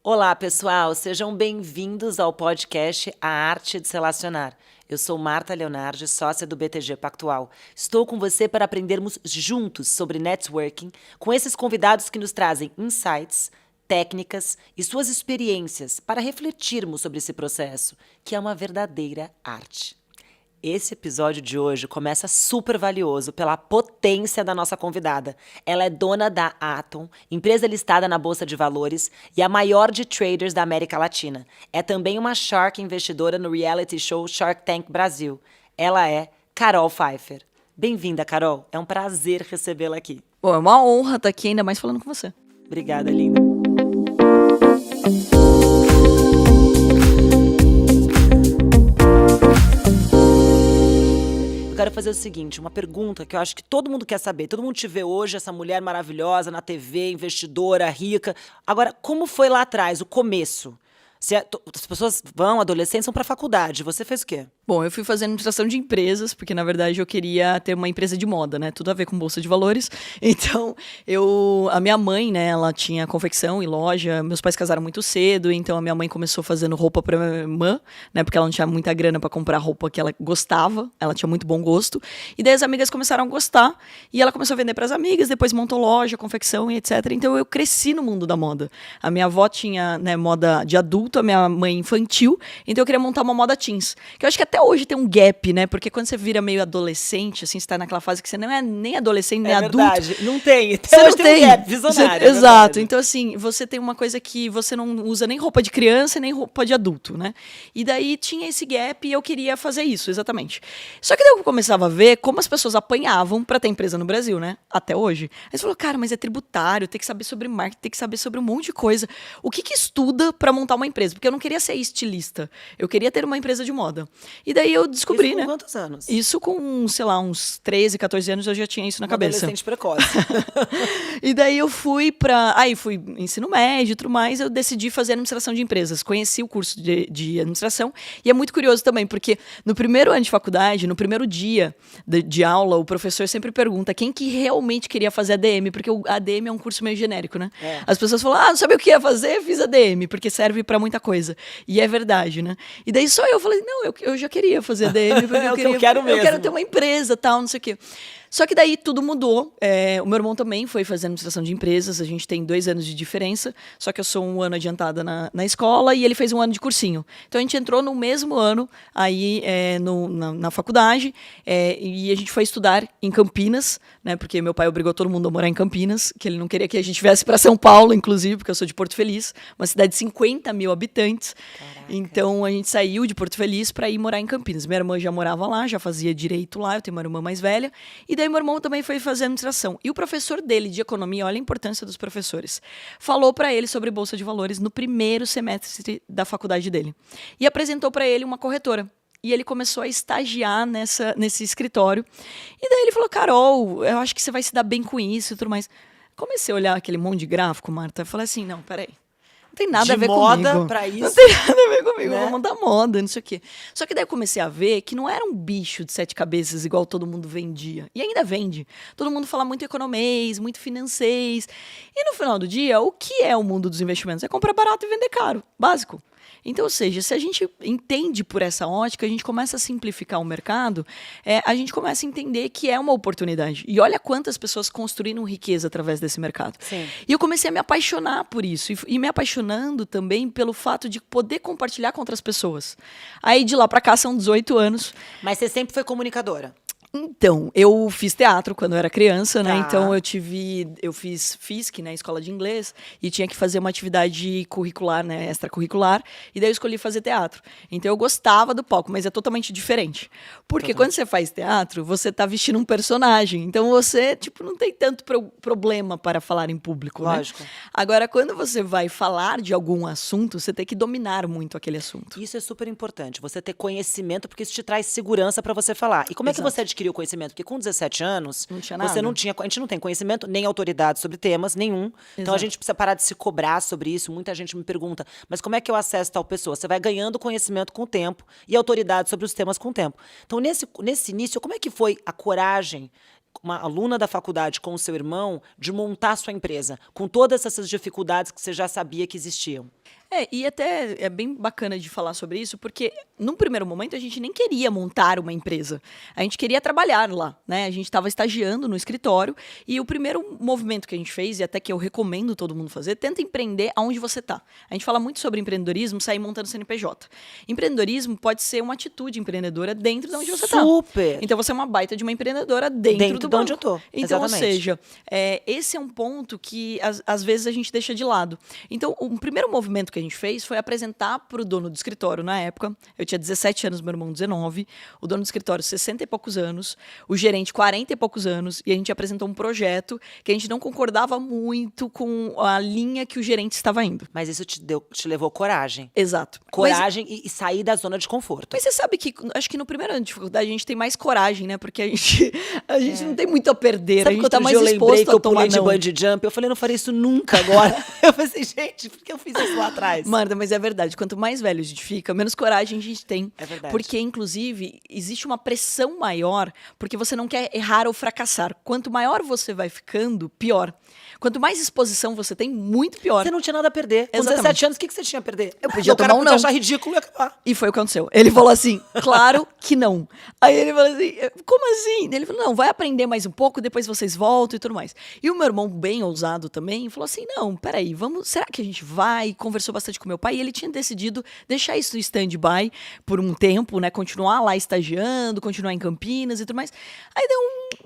Olá, pessoal, sejam bem-vindos ao podcast A Arte de Se Relacionar. Eu sou Marta Leonardi, sócia do BTG Pactual. Estou com você para aprendermos juntos sobre networking com esses convidados que nos trazem insights, técnicas e suas experiências para refletirmos sobre esse processo, que é uma verdadeira arte. Esse episódio de hoje começa super valioso pela potência da nossa convidada. Ela é dona da Atom, empresa listada na Bolsa de Valores e a maior de traders da América Latina. É também uma Shark investidora no reality show Shark Tank Brasil. Ela é Carol Pfeiffer. Bem-vinda, Carol. É um prazer recebê-la aqui. Bom, é uma honra estar aqui, ainda mais falando com você. Obrigada, linda. Eu quero fazer o seguinte, uma pergunta que eu acho que todo mundo quer saber. Todo mundo te vê hoje, essa mulher maravilhosa na TV, investidora, rica. Agora, como foi lá atrás, o começo? As pessoas vão, adolescentes, vão para a faculdade. Você fez o quê? Bom, eu fui fazer administração de empresas, porque na verdade eu queria ter uma empresa de moda, né? Tudo a ver com bolsa de valores. Então, a minha mãe, né, ela tinha confecção e loja. Meus pais casaram muito cedo, então a minha mãe começou fazendo roupa para minha irmã, né? Porque ela não tinha muita grana para comprar roupa que ela gostava. Ela tinha muito bom gosto. E daí as amigas começaram a gostar e ela começou a vender para as amigas, depois montou loja, confecção e etc. Então eu cresci no mundo da moda. A minha avó tinha, né, moda de adulto, a minha mãe infantil, então eu queria montar uma moda teens. Que eu acho que até hoje tem um gap, né? Porque quando você vira meio adolescente, assim, você tá naquela fase que você não é nem adolescente, nem adulto. É verdade, não tem. Você hoje não tem um gap visionário. Exato. Então, assim, você tem uma coisa que você não usa nem roupa de criança, nem roupa de adulto, né? E daí tinha esse gap e eu queria fazer isso, exatamente. Só que daí eu começava a ver como as pessoas apanhavam pra ter empresa no Brasil, né? Até hoje. Aí você falou, cara, mas é tributário, tem que saber sobre marketing, tem que saber sobre um monte de coisa. O que estuda pra montar uma empresa? Porque eu não queria ser estilista. Eu queria ter uma empresa de moda. E daí eu descobri, isso com né? Quantos anos? Isso com, sei lá, uns 13, 14 anos eu já tinha isso na cabeça. Adolescente precoce. E daí eu fui fui ensino médio e tudo mais, eu decidi fazer administração de empresas. Conheci o curso de administração e é muito curioso também, porque no primeiro ano de faculdade, no primeiro dia de aula, o professor sempre pergunta quem que realmente queria fazer ADM, porque o ADM é um curso meio genérico, né? É. As pessoas falam, não sabia o que ia fazer, fiz ADM, porque serve pra muita coisa. E é verdade, né? E daí só eu falei, não, eu já queria fazer ADM, porque eu quero mesmo. Eu quero ter uma empresa, tal, não sei o quê. Só que daí tudo mudou. O meu irmão também foi fazer administração de empresas. A gente tem 2 anos de diferença. Só que eu sou um ano adiantada na escola e ele fez um ano de cursinho. Então a gente entrou no mesmo ano aí na faculdade e a gente foi estudar em Campinas, né? Porque meu pai obrigou todo mundo a morar em Campinas, que ele não queria que a gente viesse para São Paulo, inclusive, porque eu sou de Porto Feliz, uma cidade de 50 mil habitantes. Caraca. Então a gente saiu de Porto Feliz para ir morar em Campinas. Minha irmã já morava lá, já fazia direito lá. Eu tenho uma irmã mais velha. E daí meu irmão também foi fazer administração. E o professor dele de economia, olha a importância dos professores, falou para ele sobre bolsa de valores no primeiro semestre da faculdade dele. E apresentou para ele uma corretora. E ele começou a estagiar nesse escritório. E daí ele falou, Carol, eu acho que você vai se dar bem com isso e tudo mais. Comecei a olhar aquele monte de gráfico, Marta, e falei assim, não, peraí. Não tem nada a ver comigo. De moda pra isso. Não tem nada a ver comigo, né? Vou montar moda, não sei o quê. Só que daí eu comecei a ver que não era um bicho de 7 cabeças igual todo mundo vendia. E ainda vende. Todo mundo fala muito economês, muito financês. E no final do dia, o que é o mundo dos investimentos? É comprar barato e vender caro. Básico. Então, ou seja, se a gente entende por essa ótica, a gente começa a simplificar o mercado, a gente começa a entender que é uma oportunidade. E olha quantas pessoas construíram riqueza através desse mercado. Sim. E eu comecei a me apaixonar por isso. E me apaixonando também pelo fato de poder compartilhar com outras pessoas. Aí, de lá pra cá, são 18 anos. Mas você sempre foi comunicadora? Então, eu fiz teatro quando eu era criança, né? Tá. Então eu fiz FISC, né, escola de inglês, e tinha que fazer uma atividade curricular, né, extracurricular, e daí eu escolhi fazer teatro. Então eu gostava do palco, mas é totalmente diferente. Porque quando você faz teatro, você tá vestindo um personagem, então você, não tem tanto problema para falar em público, lógico, né? Agora, quando você vai falar de algum assunto, você tem que dominar muito aquele assunto. Isso é super importante, você ter conhecimento, porque isso te traz segurança para você falar. E como é que você adquiriu o conhecimento? Porque com 17 anos, não tinha nada. A gente não tem conhecimento, nem autoridade sobre temas, nenhum. Exato. Então a gente precisa parar de se cobrar sobre isso. Muita gente me pergunta, mas como é que eu acesso tal pessoa? Você vai ganhando conhecimento com o tempo e autoridade sobre os temas com o tempo. Então, nesse início, como é que foi a coragem uma aluna da faculdade com o seu irmão de montar sua empresa, com todas essas dificuldades que você já sabia que existiam? E até é bem bacana de falar sobre isso, porque num primeiro momento a gente nem queria montar uma empresa. A gente queria trabalhar lá, né? A gente estava estagiando no escritório e o primeiro movimento que a gente fez, e até que eu recomendo todo mundo fazer, tenta empreender aonde você está. A gente fala muito sobre empreendedorismo, sair montando CNPJ. Empreendedorismo pode ser uma atitude empreendedora dentro de onde você está. Super! Então você é uma baita de uma empreendedora dentro do de onde banco. eu tô. Então, Exatamente. ou seja, esse é um ponto que às vezes a gente deixa de lado. Então, o primeiro movimento que a gente fez foi apresentar para o dono do escritório na época. Eu tinha 17 anos, meu irmão 19. O dono do escritório, 60 e poucos anos. O gerente, 40 e poucos anos. E a gente apresentou um projeto que a gente não concordava muito com a linha que o gerente estava indo. Mas isso te levou coragem. Exato. Coragem e sair da zona de conforto. Mas você sabe que, acho que no primeiro ano de faculdade a gente tem mais coragem, né? Porque a gente não tem muito a perder. Sabe a gente que tá outro mais dia eu lembrei exposto que eu a tomar pulei de não. bungee jump? Eu falei, não farei isso nunca agora. Eu pensei, gente, por que eu fiz isso lá atrás? Marta, mas é verdade. Quanto mais velho a gente fica, menos coragem a gente tem. É verdade. Porque, inclusive, existe uma pressão maior, porque você não quer errar ou fracassar. Quanto maior você vai ficando, pior. Quanto mais exposição você tem, muito pior. Você não tinha nada a perder. Com Exatamente. 17 anos, o que você tinha a perder? Eu podia O cara tomar um podia não. achar ridículo e acabar. E foi o que aconteceu. Ele falou assim, claro que não. Aí ele falou assim, como assim? Ele falou, não, vai aprender mais um pouco, depois vocês voltam e tudo mais. E o meu irmão, bem ousado também, falou assim, não, peraí, será que a gente vai? Conversou bastante com meu pai e ele tinha decidido deixar isso no stand-by por um tempo, né? Continuar lá estagiando, continuar em Campinas e tudo mais. Aí deu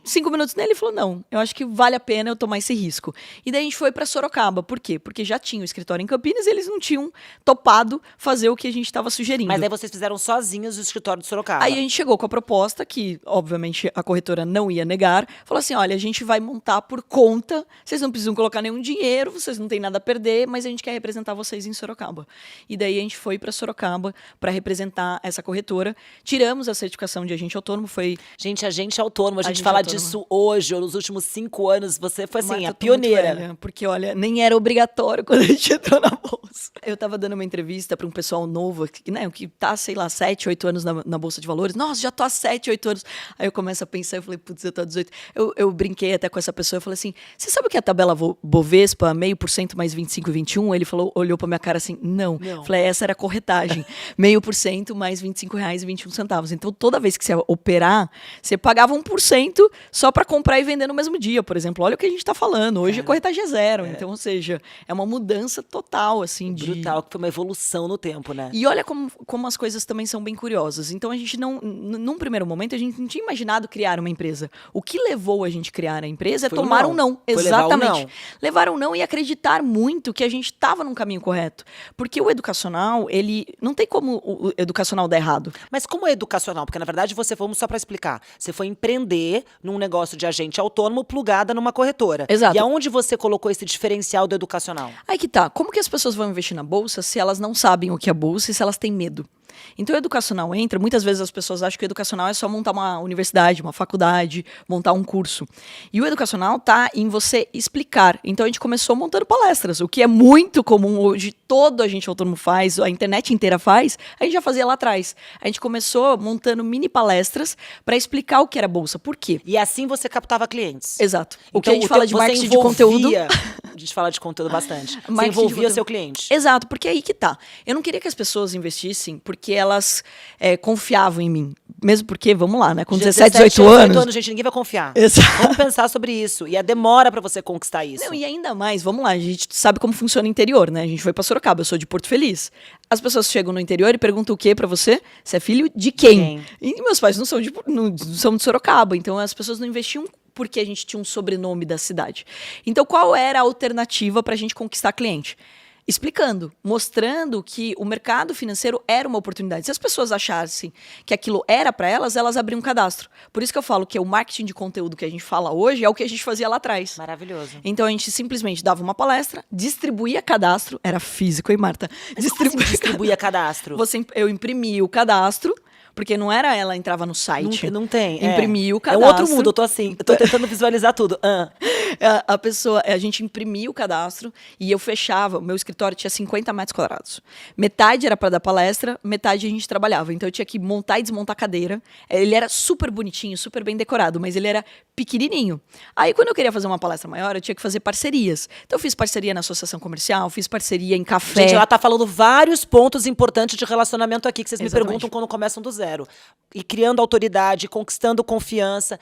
5 minutos nele e falou, não, eu acho que vale a pena eu tomar esse risco. E daí a gente foi pra Sorocaba. Por quê? Porque já tinha o escritório em Campinas e eles não tinham topado fazer o que a gente estava sugerindo. Mas daí vocês fizeram sozinhos o escritório de Sorocaba. Aí a gente chegou com a proposta, que obviamente a corretora não ia negar, falou assim, olha, a gente vai montar por conta, vocês não precisam colocar nenhum dinheiro, vocês não têm nada a perder, mas a gente quer representar vocês em Sorocaba. E daí a gente foi para Sorocaba para representar essa corretora, tiramos a certificação de agente autônomo, foi... Gente, agente autônomo, a gente Agente fala autônomo. disso hoje, ou nos últimos 5 anos, você foi assim, Marta, a eu tô muito pioneira. velha, porque, olha, nem era obrigatório quando a gente entrou na bolsa. Eu tava dando uma entrevista para um pessoal novo, que tá, sei lá, 7, 8 anos na Bolsa de Valores. Nossa, já tô há 7, 8 anos. Aí eu começo a pensar, eu falei, putz, eu tô há 18. Eu brinquei até com essa pessoa, eu falei assim, você sabe o que é a tabela Bovespa, 0,5% mais 25,21? Ele falou, olhou pra minha cara assim, não. Não. Falei, essa era a corretagem. 0,5% mais R$25,21. Então, toda vez que você ia operar, você pagava 1% só para comprar e vender no mesmo dia, por exemplo. Olha o que a gente tá falando. Hoje a corretagem é zero. Então, ou seja, é uma mudança total, assim, Brutal, que foi uma evolução no tempo, né? E olha como as coisas também são bem curiosas. Então, a gente não... Num primeiro momento, a gente não tinha imaginado criar uma empresa. O que levou a gente a criar a empresa é Foi o tomar não. um não. Foi levar o Exatamente. não. Levar um não e acreditar muito que a gente estava num caminho correto. Porque o educacional, ele... Não tem como o educacional dar errado. Mas como é educacional? Porque, na verdade, vamos só para explicar. Você foi empreender num negócio de agente autônomo plugada numa corretora. Exato. E aonde você colocou esse diferencial do educacional? Aí que tá. Como que as pessoas vão investir na bolsa se elas não sabem o que é bolsa e se elas têm medo? Então, o educacional entra, muitas vezes as pessoas acham que o educacional é só montar uma universidade, uma faculdade, montar um curso. E o educacional tá em você explicar. Então, a gente começou montando palestras, o que é muito comum hoje, todo agente autônomo faz, a internet inteira faz, a gente já fazia lá atrás. A gente começou montando mini palestras para explicar o que era bolsa. Por quê? E assim você captava clientes. Exato. O que Então, a gente fala de você marketing de conteúdo... envolvia- A gente fala de conteúdo bastante. Você Marketing de envolvia conteúdo. seu cliente. Exato, porque aí que tá. Eu não queria que as pessoas investissem porque elas confiavam em mim. Mesmo porque, vamos lá, né? Com 17, 18 anos... gente, ninguém vai confiar. Exato. Vamos pensar sobre isso. E a demora pra você conquistar isso. Não, e ainda mais, vamos lá, a gente sabe como funciona o interior, né? A gente foi pra Sorocaba, eu sou de Porto Feliz. As pessoas chegam no interior e perguntam o quê pra você? Você é filho de quem? E meus pais não são de Sorocaba, então as pessoas não investiam porque a gente tinha um sobrenome da cidade. Então, qual era a alternativa pra gente conquistar cliente? Explicando, mostrando que o mercado financeiro era uma oportunidade. Se as pessoas achassem que aquilo era para elas, elas abriam um cadastro. Por isso que eu falo que o marketing de conteúdo que a gente fala hoje é o que a gente fazia lá atrás. Maravilhoso. Então a gente simplesmente dava uma palestra, distribuía cadastro, era físico, hein, Marta? Distribuía cadastro. Eu imprimia o cadastro, Porque não era ela entrava no site. Não tem. Imprimia o É cadastro. um outro mundo, eu tô assim, eu tô tentando visualizar tudo. A gente imprimia o cadastro e eu fechava. O meu escritório tinha 50 metros quadrados. Metade era para dar palestra, metade a gente trabalhava. Então eu tinha que montar e desmontar a cadeira. Ele era super bonitinho, super bem decorado, mas ele era pequenininho. Aí quando eu queria fazer uma palestra maior, eu tinha que fazer parcerias. Então eu fiz parceria na associação comercial, fiz parceria em café. Gente, ela tá falando vários pontos importantes de relacionamento aqui que vocês me Exatamente. perguntam quando começam do zero. E criando autoridade, conquistando confiança,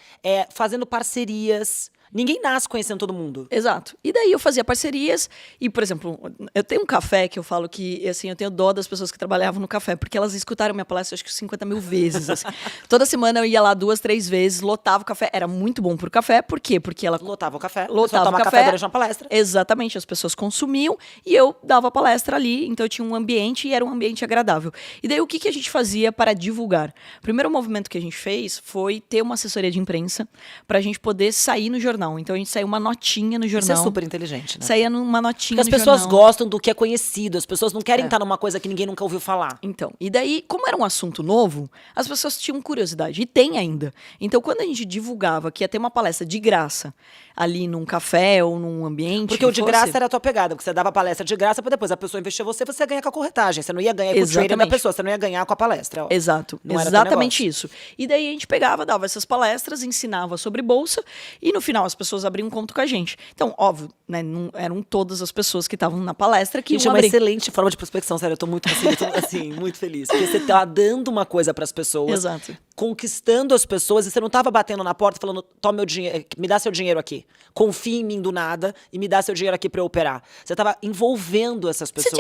fazendo parcerias. Ninguém nasce conhecendo todo mundo. Exato. E daí eu fazia parcerias e, por exemplo, eu tenho um café que eu falo que, assim, eu tenho dó das pessoas que trabalhavam no café, porque elas escutaram minha palestra acho que 50 mil vezes, assim. Toda semana eu ia lá 2, 3 vezes, lotava o café. Era muito bom pro café, por quê? Porque ela Lotava o café. lotava o toma café durante uma palestra. Exatamente, as pessoas consumiam e eu dava palestra ali, então eu tinha um ambiente e era um ambiente agradável. E daí o que a gente fazia para divulgar? O primeiro movimento que a gente fez foi ter uma assessoria de imprensa para a gente poder sair no jornal. Então a gente saiu uma notinha no jornal. Isso é super inteligente, né? Saía numa notinha Porque as no pessoas jornal. gostam do que é conhecido, as pessoas não querem estar numa coisa que ninguém nunca ouviu falar. Então, e daí, como era um assunto novo, as pessoas tinham curiosidade, e tem ainda. Então, quando a gente divulgava que ia ter uma palestra de graça, ali num café ou num ambiente... Porque o de graça era a tua pegada, porque você dava palestra de graça pra depois a pessoa investir em você, você ia ganhar com a corretagem. Você não ia ganhar com o trader da pessoa, você não ia ganhar com a palestra. Ó. Exato, Não era exatamente isso. E daí a gente pegava, dava essas palestras, ensinava sobre bolsa, e no final as pessoas abriam um conto com a gente. Então, óbvio, né, não eram todas as pessoas que estavam na palestra que Gente, é iam uma abrir. excelente forma de prospecção, sério. Eu tô muito, assim, muito feliz. Porque você tá dando uma coisa pras pessoas, Exato. conquistando as pessoas, e você não tava batendo na porta falando, toma meu dinheiro, me dá seu dinheiro aqui. Confia em mim do nada e me dá seu dinheiro aqui pra eu operar. Você tava envolvendo essas pessoas. Você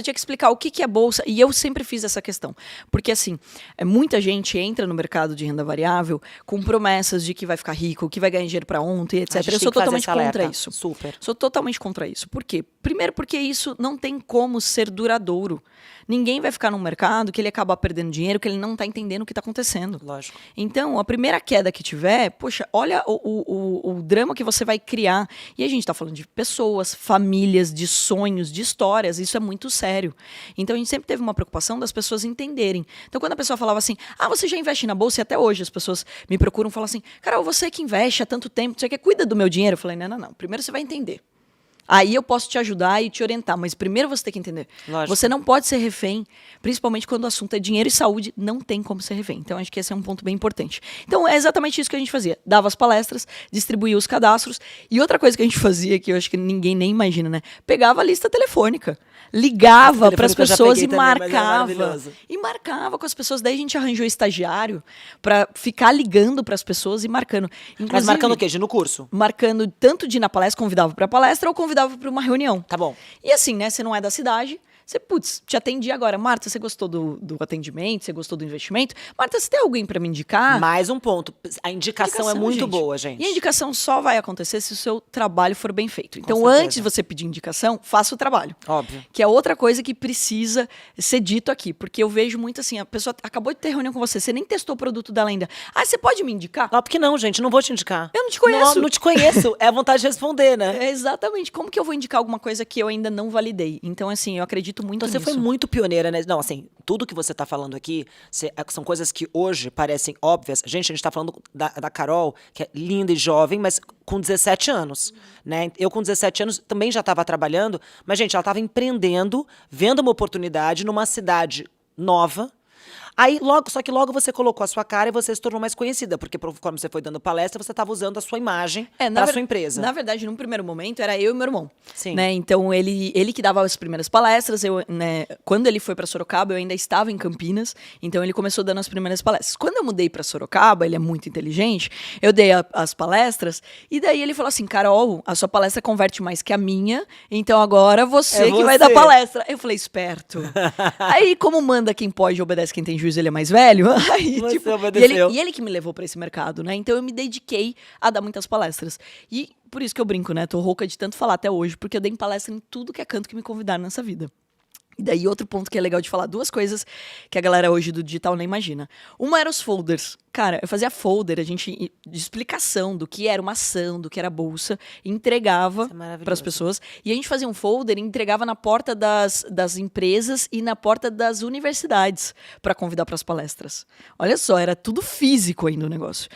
tinha que explicar o que é bolsa. E eu sempre fiz essa questão. Porque, assim, muita gente entra no mercado de renda variável com promessas de que vai ficar rico, que vai ganhar dinheiro pra ontem, etc. Eu sou totalmente contra isso. Super. Sou totalmente contra isso. Por quê? Primeiro, porque isso não tem como ser duradouro. Ninguém vai ficar num mercado que ele acabar perdendo dinheiro, que ele não está entendendo o que está acontecendo. Lógico. Então, a primeira queda que tiver, poxa, olha o drama que você vai criar. E a gente está falando de pessoas, famílias, de sonhos, de histórias. Isso é muito sério. Então, a gente sempre teve uma preocupação das pessoas entenderem. Então, quando a pessoa falava assim, você já investe na bolsa? E até hoje as pessoas me procuram e falam assim, Carol, você que investe há tanto tempo, você que cuida do meu dinheiro? Eu falei, não. Primeiro você vai entender. Aí eu posso te ajudar e te orientar, mas primeiro você tem que entender. Lógico. Você não pode ser refém, principalmente quando o assunto é dinheiro e saúde, não tem como ser refém. Então, acho que esse é um ponto bem importante. Então, é exatamente isso que a gente fazia. Dava as palestras, distribuía os cadastros. E outra coisa que a gente fazia, que eu acho que ninguém nem imagina, né? Pegava a lista telefônica. Ligava para as pessoas e marcava. E marcava com as pessoas. Daí a gente arranjou estagiário para ficar ligando para as pessoas e marcando. Inclusive, mas marcando o quê? De ir no curso? Marcando tanto de ir na palestra, convidava para palestra ou convidava para uma reunião. Tá bom. E assim, né? Você não é da cidade. Você, te atendi agora. Marta, você gostou do atendimento? Você gostou do investimento? Marta, você tem alguém para me indicar? Mais um ponto. A indicação é muito boa, gente. E a indicação só vai acontecer se o seu trabalho for bem feito. Então, certeza. antes de você pedir indicação, faça o trabalho. Óbvio. Que é outra coisa que precisa ser dito aqui. Porque eu vejo muito assim, a pessoa acabou de ter reunião com você nem testou o produto dela ainda. Você pode me indicar? Não, porque não, gente. Não vou te indicar. Eu não te conheço. Não te conheço. É a vontade de responder, né? Exatamente. Como que eu vou indicar alguma coisa que eu ainda não validei? Então, assim, eu acredito muito nisso. Você foi muito pioneira, né? Não, assim, tudo que você tá falando aqui são coisas que hoje parecem óbvias. Gente, a gente tá falando da Carol, que é linda e jovem, mas com 17 anos, né? Eu com 17 anos também já estava trabalhando, mas, gente, ela estava empreendendo, vendo uma oportunidade numa cidade nova. Aí, só que logo você colocou a sua cara e você se tornou mais conhecida, porque conforme você foi dando palestra, você estava usando a sua imagem para a sua empresa. Na verdade, num primeiro momento, era eu e meu irmão. Sim. Né? Então, ele que dava as primeiras palestras. Quando ele foi para Sorocaba, eu ainda estava em Campinas. Então, ele começou dando as primeiras palestras. Quando eu mudei para Sorocaba, ele é muito inteligente, eu dei as palestras, e daí ele falou assim, Carol, a sua palestra converte mais que a minha, então agora você que vai dar palestra. Eu falei, esperto. Aí, como manda quem pode, obedece quem tem juízo, ele é mais velho. Aí, e ele que me levou para esse mercado, né? Então eu me dediquei a dar muitas palestras. E por isso que eu brinco, né? Tô rouca de tanto falar até hoje, porque eu dei palestra em tudo que é canto que me convidaram nessa vida. E daí outro ponto que é legal de falar, duas coisas que a galera hoje do digital nem imagina. Uma era os folders. Cara, eu fazia folder, de explicação do que era uma ação, do que era bolsa, e entregava para as pessoas. E a gente fazia um folder e entregava na porta das empresas e na porta das universidades para convidar para as palestras. Olha só, era tudo físico ainda o negócio.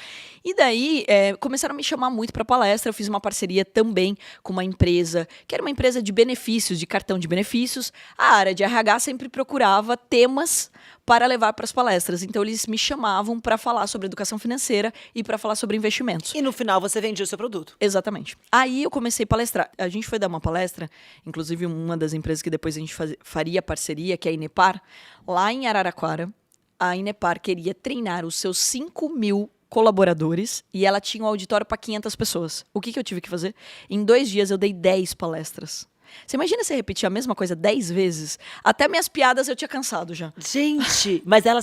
E daí, começaram a me chamar muito para palestra. Eu fiz uma parceria também com uma empresa, que era uma empresa de benefícios, de cartão de benefícios. A área de RH sempre procurava temas para levar para as palestras. Então, eles me chamavam para falar sobre educação financeira e para falar sobre investimentos. E no final, você vendia o seu produto. Exatamente. Aí, eu comecei a palestrar. A gente foi dar uma palestra, inclusive uma das empresas que depois a gente faria parceria, que é a Inepar, lá em Araraquara. A Inepar queria treinar os seus 5.000 colaboradores e ela tinha um auditório para 500 pessoas. O que eu tive que fazer? Em 2 dias eu dei 10 palestras. Você imagina se repetir a mesma coisa 10 vezes? Até minhas piadas eu tinha cansado já. Gente, mas ela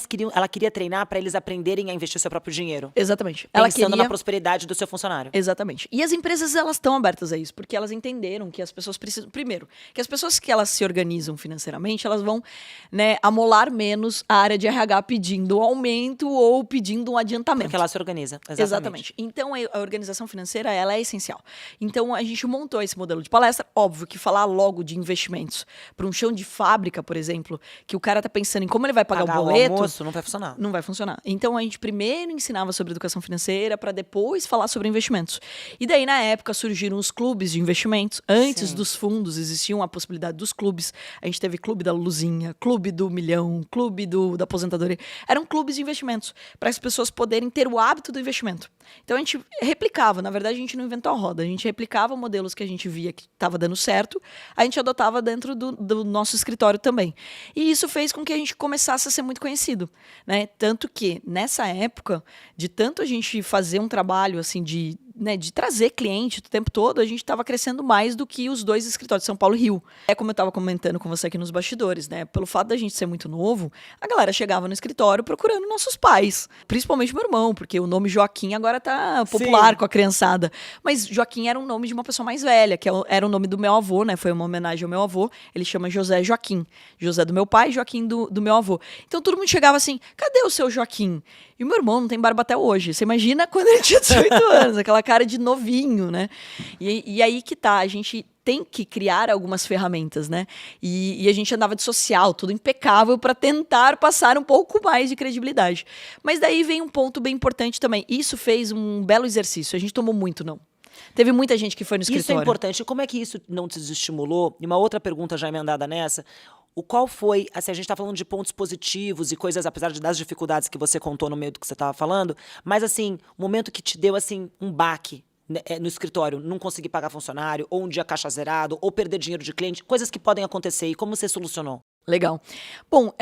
queria treinar para eles aprenderem a investir o seu próprio dinheiro. Exatamente. Pensando na prosperidade do seu funcionário. Exatamente. E as empresas, elas estão abertas a isso, porque elas entenderam que as pessoas precisam... Primeiro, que as pessoas que elas se organizam financeiramente, elas vão, né, amolar menos a área de RH pedindo um aumento ou pedindo um adiantamento. Porque ela se organiza. Exatamente. Então, a organização financeira, ela é essencial. Então, a gente montou esse modelo de palestra. Óbvio que falar logo de investimentos para um chão de fábrica, por exemplo, que o cara tá pensando em como ele vai pagar o boleto, o almoço, não vai funcionar. Não vai funcionar. Então, a gente primeiro ensinava sobre educação financeira para depois falar sobre investimentos. E daí, na época, surgiram os clubes de investimentos. Antes dos fundos, existiam a possibilidade dos clubes. A gente teve clube da Luzinha, clube do Milhão, clube da aposentadoria. Eram clubes de investimentos para as pessoas poderem ter o hábito do investimento. Então, a gente replicava. Na verdade, a gente não inventou a roda. A gente replicava modelos que a gente via que estava dando certo, a gente adotava dentro do nosso escritório também. E isso fez com que a gente começasse a ser muito conhecido, né? Tanto que, nessa época, de tanto a gente fazer um trabalho assim de trazer cliente o tempo todo, a gente estava crescendo mais do que os 2 escritórios de São Paulo e Rio. É como eu estava comentando com você aqui nos bastidores, né? Pelo fato da gente ser muito novo, a galera chegava no escritório procurando nossos pais, principalmente meu irmão, porque o nome Joaquim agora tá popular com a criançada. Mas Joaquim era um nome de uma pessoa mais velha, que era o nome do meu avô, né? Foi uma homenagem ao meu avô. Ele chama José Joaquim. José do meu pai, Joaquim do meu avô. Então todo mundo chegava assim, cadê o seu Joaquim? E o meu irmão não tem barba até hoje. Você imagina quando ele tinha 18 anos, aquela cara de novinho, né? E aí que tá, a gente tem que criar algumas ferramentas, né? E a gente andava de social, tudo impecável, para tentar passar um pouco mais de credibilidade. Mas daí vem um ponto bem importante também. Isso fez um belo exercício. A gente tomou muito não. Teve muita gente que foi no escritório. Isso é importante. Como é que isso não te desestimulou? E uma outra pergunta já emendada nessa. Qual foi, assim, a gente está falando de pontos positivos e coisas, apesar das dificuldades que você contou no meio do que você estava falando, mas, assim, o momento que te deu, assim, um baque, né, no escritório, não conseguir pagar funcionário, ou um dia caixa zerado, ou perder dinheiro de cliente, coisas que podem acontecer. E como você solucionou? Legal. Bom,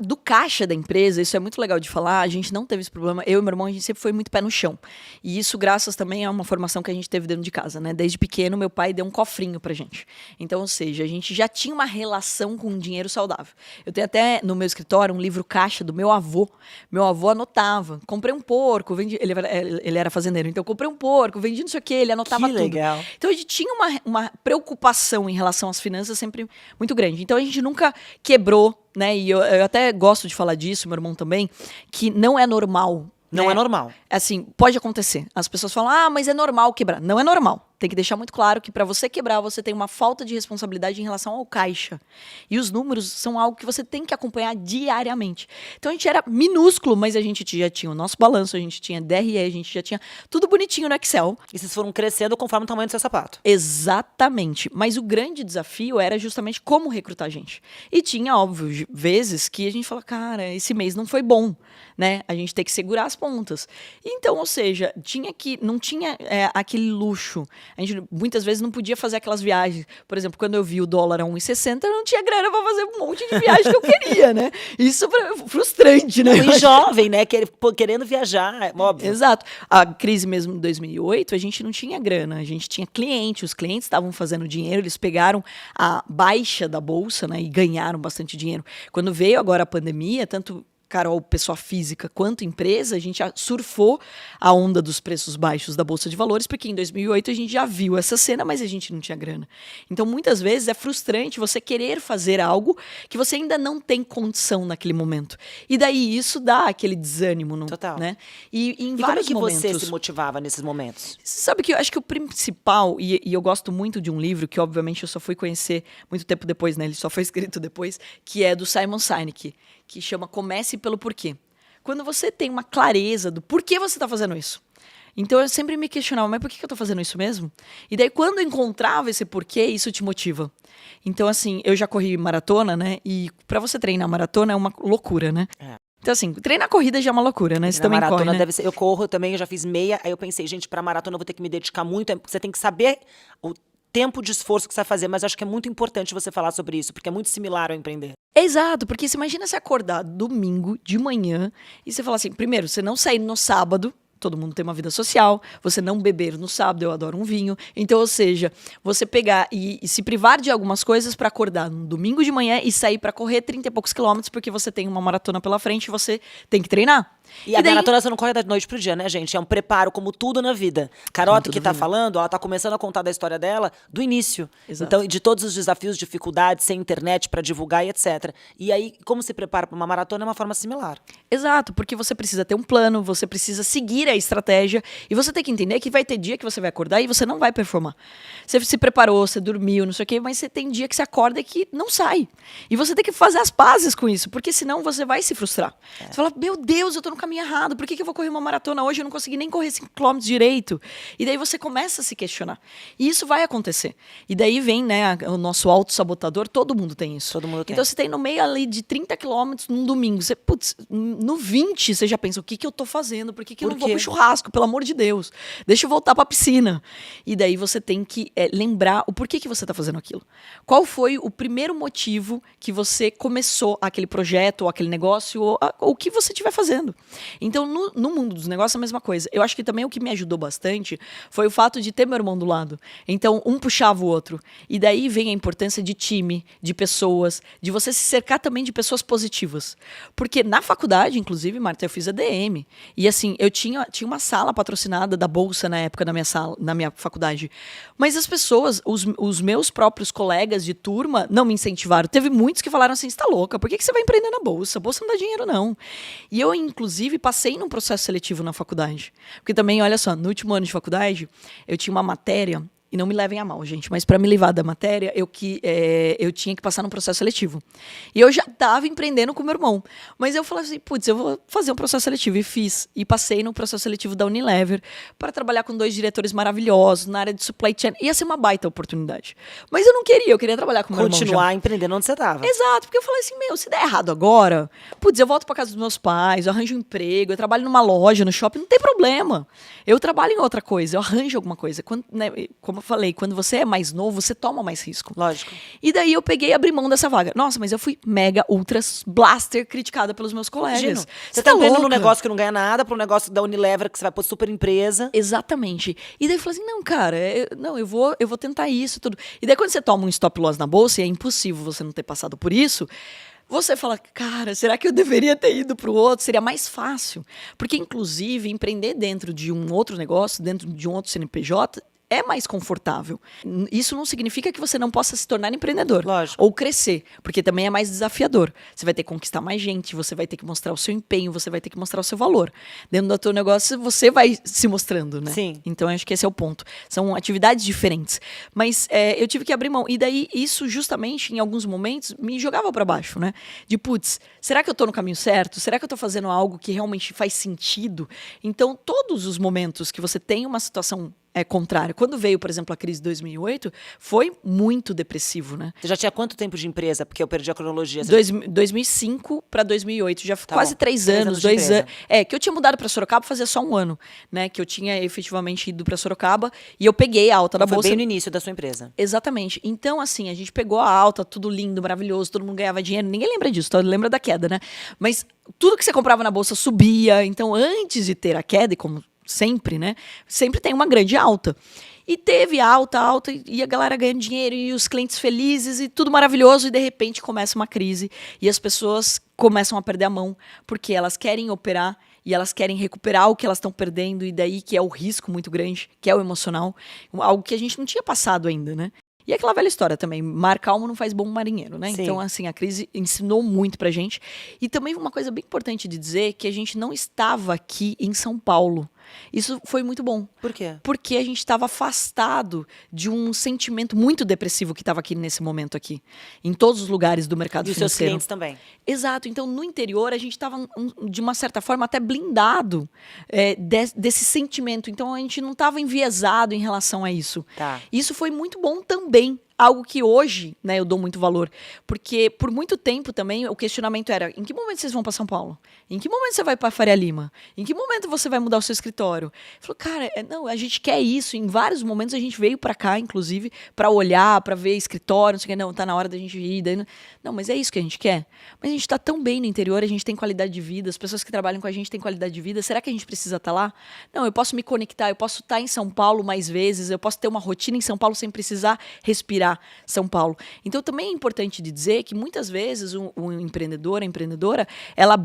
do caixa da empresa, isso é muito legal de falar, a gente não teve esse problema. Eu e meu irmão, a gente sempre foi muito pé no chão. E isso graças também a uma formação que a gente teve dentro de casa, né? Desde pequeno, meu pai deu um cofrinho pra gente. Então, ou seja, a gente já tinha uma relação com dinheiro saudável. Eu tenho até no meu escritório um livro caixa do meu avô. Meu avô anotava. Comprei um porco, vendi... ele era fazendeiro, então comprei um porco, vendi não sei o quê, ele anotava tudo. Legal. Então, a gente tinha uma preocupação em relação às finanças sempre muito grande. Então, a gente nunca quebrou, né? E eu até gosto de falar disso, meu irmão também, que não é normal. Não é normal. Assim, pode acontecer. As pessoas falam, mas é normal quebrar. Não é normal. Tem que deixar muito claro que para você quebrar, você tem uma falta de responsabilidade em relação ao caixa. E os números são algo que você tem que acompanhar diariamente. Então a gente era minúsculo, mas a gente já tinha o nosso balanço, a gente tinha DRE, a gente já tinha tudo bonitinho no Excel. E vocês foram crescendo conforme o tamanho do seu sapato. Exatamente. Mas o grande desafio era justamente como recrutar gente. E tinha, óbvio, vezes que a gente fala, cara, esse mês não foi bom, né? A gente tem que segurar as pontas. Então, ou seja, não tinha aquele luxo. A gente muitas vezes não podia fazer aquelas viagens. Por exemplo, quando eu vi o dólar a 1,60, eu não tinha grana para fazer um monte de viagem que eu queria, né? Isso é frustrante, né? E jovem, né? Querendo viajar, óbvio. Exato. A crise mesmo de 2008, a gente não tinha grana, a gente tinha cliente, os clientes estavam fazendo dinheiro, eles pegaram a baixa da bolsa, né, e ganharam bastante dinheiro. Quando veio agora a pandemia, tanto Carol, pessoa física, quanto empresa, a gente surfou a onda dos preços baixos da Bolsa de Valores, porque em 2008 a gente já viu essa cena, mas a gente não tinha grana. Então, muitas vezes é frustrante você querer fazer algo que você ainda não tem condição naquele momento. E daí isso dá aquele desânimo, Total. né? E em E como é vários que momentos... você se motivava nesses momentos? Sabe que eu acho que o principal, e eu gosto muito de um livro que, obviamente, eu só fui conhecer muito tempo depois, né? Ele só foi escrito depois, que é do Simon Sinek, que chama Comece pelo Porquê. Quando você tem uma clareza do porquê você está fazendo isso. Então, eu sempre me questionava, mas por que eu estou fazendo isso mesmo? E daí, quando eu encontrava esse porquê, isso te motiva. Então, assim, eu já corri maratona, né? E para você treinar maratona é uma loucura, né? Então, assim, treinar corrida já é uma loucura, né? Você também maratona corre, né? deve ser. Eu corro também, eu já fiz meia. Aí eu pensei, gente, pra maratona eu vou ter que me dedicar muito. Você tem que saber o tempo de esforço que você vai fazer. Mas eu acho que é muito importante você falar sobre isso, porque é muito similar ao empreender. Exato, porque você imagina você acordar domingo de manhã e você falar assim, primeiro, você não sair no sábado, todo mundo tem uma vida social, você não beber no sábado, eu adoro um vinho. Então, ou seja, você pegar e se privar de algumas coisas para acordar no domingo de manhã e sair para correr 30 e poucos quilômetros porque você tem uma maratona pela frente e você tem que treinar. E a maratona você não corre da noite pro dia, né, gente? É um preparo, como tudo na vida. Carota, que tá falando, ela tá começando a contar da história dela do início. Exato. Então, de todos os desafios, dificuldades, sem internet pra divulgar e etc. E aí, como se prepara pra uma maratona é uma forma similar. Exato, porque você precisa ter um plano, você precisa seguir a estratégia e você tem que entender que vai ter dia que você vai acordar e você não vai performar. Você se preparou, você dormiu, não sei o quê, mas você tem dia que você acorda e que não sai. E você tem que fazer as pazes com isso, porque senão você vai se frustrar. Você fala, meu Deus, eu tô no caminho errado, por que eu vou correr uma maratona hoje? Eu não consegui nem correr 5 km direito. E daí você começa a se questionar. E isso vai acontecer. E daí vem, né, o nosso autossabotador, todo mundo tem isso. Todo mundo tem. Então você tem no meio ali de 30 quilômetros num domingo, você, putz, no 20 você já pensa, o que eu tô fazendo? Por que eu não vou pro churrasco? Pelo amor de Deus. Deixa eu voltar pra piscina. E daí você tem que lembrar o porquê que você tá fazendo aquilo. Qual foi o primeiro motivo que você começou aquele projeto, ou aquele negócio, ou o que você estiver fazendo. Então, no mundo dos negócios, é a mesma coisa. Eu acho que também o que me ajudou bastante foi o fato de ter meu irmão do lado. Então, um puxava o outro. E daí vem a importância de time, de pessoas, de você se cercar também de pessoas positivas. Porque na faculdade, inclusive, Marta, eu fiz ADM. E assim, eu tinha uma sala patrocinada da Bolsa na época na minha faculdade. Mas as pessoas, os meus próprios colegas de turma, não me incentivaram. Teve muitos que falaram assim, você tá louca, por que você vai empreender na Bolsa? A Bolsa não dá dinheiro, não. E eu, inclusive, passei num processo seletivo na faculdade. Porque também, olha só, no último ano de faculdade, eu tinha uma matéria, e não me levem a mal, gente, mas para me livrar da matéria, eu tinha que passar num processo seletivo. E eu já estava empreendendo com meu irmão. Mas eu falei assim, putz, eu vou fazer um processo seletivo. E fiz. E passei no processo seletivo da Unilever para trabalhar com 2 diretores maravilhosos na área de supply chain. Ia ser uma baita oportunidade. Mas eu não queria, eu queria trabalhar com meu irmão. Continuar empreendendo onde você estava. Exato, porque eu falei assim, se der errado agora, putz, eu volto para casa dos meus pais, eu arranjo um emprego, eu trabalho numa loja, no shopping, não tem problema. Eu trabalho em outra coisa, eu arranjo alguma coisa. Como eu falei, quando você é mais novo, você toma mais risco. Lógico. E daí eu peguei e abri mão dessa vaga. Nossa, mas eu fui mega, ultra, blaster criticada pelos meus colegas. Imagino. Você tá empreendendo num negócio que não ganha nada, para um negócio da Unilever que você vai pôr super empresa. Exatamente. E daí eu falei assim, não, cara, eu vou tentar isso tudo. E daí quando você toma um stop loss na bolsa, e é impossível você não ter passado por isso, você fala, cara, será que eu deveria ter ido para o outro? Seria mais fácil. Porque, inclusive, empreender dentro de um outro negócio, dentro de um outro CNPJ, é mais confortável. Isso não significa que você não possa se tornar empreendedor. Lógico. Ou crescer, porque também é mais desafiador. Você vai ter que conquistar mais gente, você vai ter que mostrar o seu empenho, você vai ter que mostrar o seu valor. Dentro do teu negócio, você vai se mostrando, né? Sim. Então, acho que esse é o ponto. São atividades diferentes. Mas eu tive que abrir mão. E daí, isso justamente, em alguns momentos, me jogava para baixo, né? De, putz, será que eu tô no caminho certo? Será que eu tô fazendo algo que realmente faz sentido? Então, todos os momentos que você tem uma situação contrário. Quando veio, por exemplo, a crise de 2008, foi muito depressivo, né? Você já tinha quanto tempo de empresa? Porque eu perdi a cronologia. 2005 para 2008, já quase 3 anos, 2 anos. Que eu tinha mudado para Sorocaba fazia só 1 ano, né? Que eu tinha efetivamente ido para Sorocaba e eu peguei a alta da bolsa. Foi bem no início da sua empresa. Exatamente. Então, assim, a gente pegou a alta, tudo lindo, maravilhoso, todo mundo ganhava dinheiro. Ninguém lembra disso, todo mundo lembra da queda, né? Mas tudo que você comprava na bolsa subia. Então, antes de ter a queda, e como sempre, né? Sempre tem uma grande alta. E teve alta, e a galera ganhando dinheiro, e os clientes felizes, e tudo maravilhoso, e de repente começa uma crise, e as pessoas começam a perder a mão, porque elas querem operar, e elas querem recuperar o que elas estão perdendo, e daí que é o risco muito grande, que é o emocional, algo que a gente não tinha passado ainda, né? E aquela velha história também, mar calmo não faz bom marinheiro, né? Sim. Então, assim, a crise ensinou muito pra gente. E também uma coisa bem importante de dizer, que a gente não estava aqui em São Paulo. Isso foi muito bom. Por quê? Porque a gente estava afastado de um sentimento muito depressivo que estava aqui nesse momento aqui. Em todos os lugares do mercado E os seus financeiro. clientes também. Exato. Então, no interior, a gente estava, de uma certa forma, até blindado desse sentimento. Então, a gente não estava enviesado em relação a isso. Tá. Isso foi muito bom também. Algo que hoje, né, eu dou muito valor. Porque, por muito tempo também, o questionamento era: em que momento vocês vão para São Paulo? Em que momento você vai para Faria Lima? Em que momento você vai mudar o seu escritório? Falou, cara, não, a gente quer isso. Em vários momentos a gente veio para cá, inclusive, para olhar, para ver escritório, não sei o que. Não, tá na hora da gente ir. Daí não, mas é isso que a gente quer. Mas a gente tá tão bem no interior, a gente tem qualidade de vida, as pessoas que trabalham com a gente têm qualidade de vida. Será que a gente precisa estar lá? Não, eu posso me conectar, eu posso estar em São Paulo mais vezes, eu posso ter uma rotina em São Paulo sem precisar respirar São Paulo. Então, também é importante de dizer que muitas vezes o empreendedor, a empreendedora, ela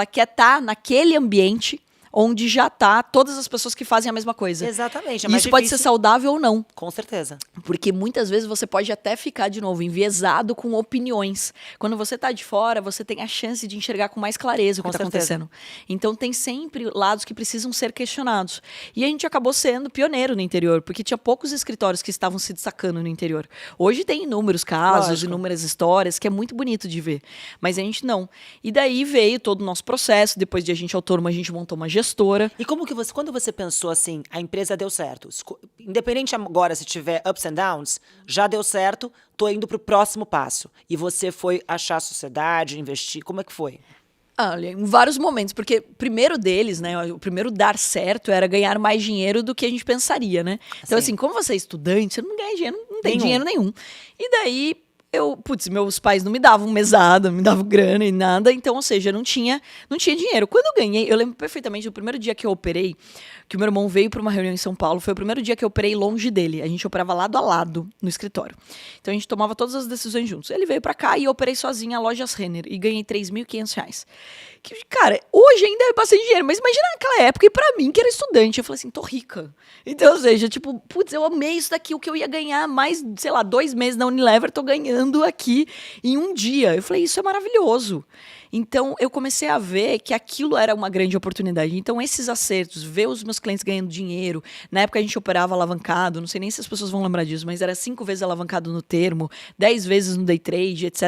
quer estar naquele ambiente onde já tá todas as pessoas que fazem a mesma coisa. Exatamente. É E mais isso pode difícil. ser saudável ou não. Com certeza. Porque muitas vezes você pode até ficar, de novo, enviesado com opiniões. Quando você está de fora, você tem a chance de enxergar com mais clareza o que está acontecendo. Então, tem sempre lados que precisam ser questionados. E a gente acabou sendo pioneiro no interior, porque tinha poucos escritórios que estavam se destacando no interior. Hoje tem inúmeros casos, Lógico. inúmeras histórias, que é muito bonito de ver. Mas a gente não. E daí veio todo o nosso processo. Depois de a gente autônoma, a gente montou uma gestora. E como que você, quando você pensou assim, a empresa deu certo, independente agora se tiver ups and downs, já deu certo, tô indo pro próximo passo. E você foi achar a sociedade, investir, como é que foi? Olha, em vários momentos, porque primeiro deles, né, o primeiro dar certo era ganhar mais dinheiro do que a gente pensaria, né? Então, Sim. assim, como você é estudante, você não ganha dinheiro, não tem Nenhum. dinheiro nenhum. E daí, meus pais não me davam mesada, não me davam grana e nada, então, ou seja, não tinha dinheiro. Quando eu ganhei, eu lembro perfeitamente do primeiro dia que eu operei, que o meu irmão veio para uma reunião em São Paulo, foi o primeiro dia que eu operei longe dele. A gente operava lado a lado no escritório. Então a gente tomava todas as decisões juntos. Ele veio para cá e eu operei sozinha a Lojas Renner e ganhei R$3.500. Que, cara, hoje ainda é bastante dinheiro, mas imagina naquela época, e pra mim, que era estudante, eu falei assim, tô rica. Então, ou seja, tipo, putz, eu amei isso daqui, o que eu ia ganhar mais, sei lá, 2 meses na Unilever, tô ganhando aqui em um dia. Eu falei, isso é maravilhoso. Então, eu comecei a ver que aquilo era uma grande oportunidade. Então, esses acertos, ver os meus clientes ganhando dinheiro, na época a gente operava alavancado, não sei nem se as pessoas vão lembrar disso, mas era 5 vezes alavancado no termo, 10 vezes no day trade, etc.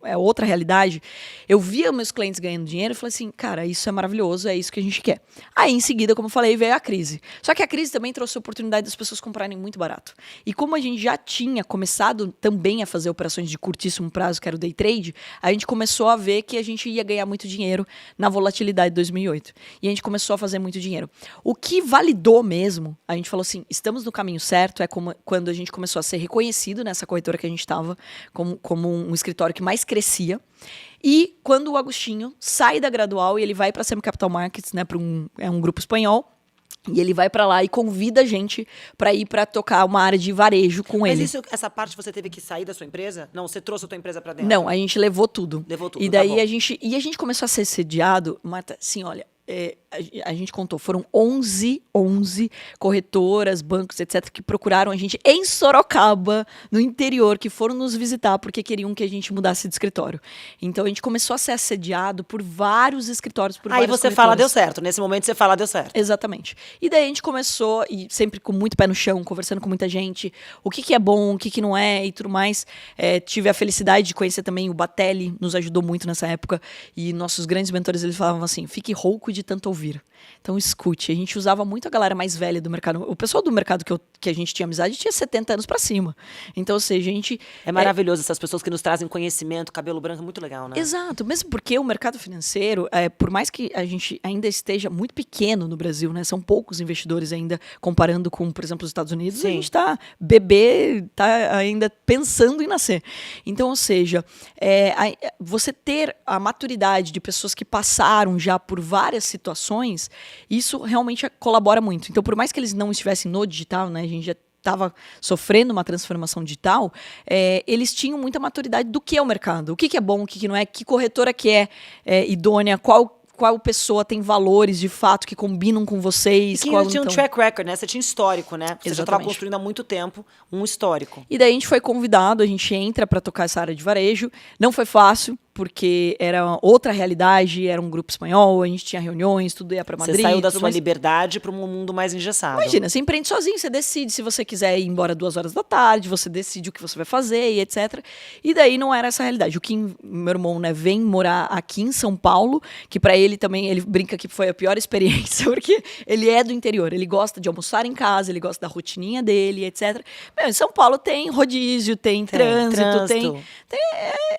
É outra realidade. Eu via meus clientes ganhando dinheiro e falei assim, cara, isso é maravilhoso, é isso que a gente quer. Aí, em seguida, como eu falei, veio a crise. Só que a crise também trouxe a oportunidade das pessoas comprarem muito barato. E como a gente já tinha começado também a fazer operações de curtíssimo prazo, que era o day trade, a gente começou a ver que a gente ia ganhar muito dinheiro na volatilidade de 2008. E a gente começou a fazer muito dinheiro. O que validou mesmo, a gente falou assim, estamos no caminho certo, quando a gente começou a ser reconhecido nessa corretora que a gente estava, como um escritório que mais crescia. E quando o Agostinho sai da Gradual e ele vai para a Semi Capital Markets, né, é um grupo espanhol, e ele vai pra lá e convida a gente pra ir pra tocar uma área de varejo com ele. Mas essa parte você teve que sair da sua empresa? Não, você trouxe a tua empresa pra dentro? Não, a gente levou tudo. Levou tudo, E daí tá bom. a gente começou a ser sediado, Marta, assim, olha, a gente contou, foram 11 corretoras, bancos, etc., que procuraram a gente em Sorocaba, no interior, que foram nos visitar porque queriam que a gente mudasse de escritório. Então, a gente começou a ser assediado por vários escritórios, por Aí várias você fala, deu corretoras. certo. Nesse momento você fala, deu certo. Exatamente. E daí a gente começou, e sempre com muito pé no chão, conversando com muita gente, o que é bom, o que não é e tudo mais. Tive a felicidade de conhecer também o Batelli, nos ajudou muito nessa época, e nossos grandes mentores, eles falavam assim, fique rouco de tanto ouvir. Então escute, a gente usava muito a galera mais velha do mercado. O pessoal do mercado que a gente tinha amizade tinha 70 anos pra cima. Então, ou seja, a gente... É maravilhoso essas pessoas que nos trazem conhecimento, cabelo branco, é muito legal, né? Exato, mesmo porque o mercado financeiro, por mais que a gente ainda esteja muito pequeno no Brasil, né? São poucos investidores ainda, comparando com, por exemplo, os Estados Unidos, Sim. a gente tá bebê, tá ainda pensando em nascer. Então, ou seja, você ter a maturidade de pessoas que passaram já por várias situações, isso realmente colabora muito. Então, por mais que eles não estivessem no digital, né? A gente já estava sofrendo uma transformação digital, eles tinham muita maturidade do que é o mercado, o que é bom, o que não é, que corretora que é idônea, qual pessoa tem valores de fato que combinam com vocês. E que ainda tinha um track record, né? Você tinha histórico, né? Você já estava construindo há muito tempo um histórico. E daí a gente foi convidado, a gente entra para tocar essa área de varejo. Não foi fácil, porque era outra realidade, era um grupo espanhol, a gente tinha reuniões, tudo ia para Madrid. Você saiu da sua liberdade para um mundo mais engessado. Imagina, você empreende sozinho, você decide se você quiser ir embora 2 horas da tarde, você decide o que você vai fazer e etc. E daí não era essa realidade. O Kim, meu irmão, né, vem morar aqui em São Paulo, que para ele também, ele brinca que foi a pior experiência, porque ele é do interior, ele gosta de almoçar em casa, ele gosta da rotininha dele, etc. Meu, em São Paulo tem rodízio, tem trânsito, tem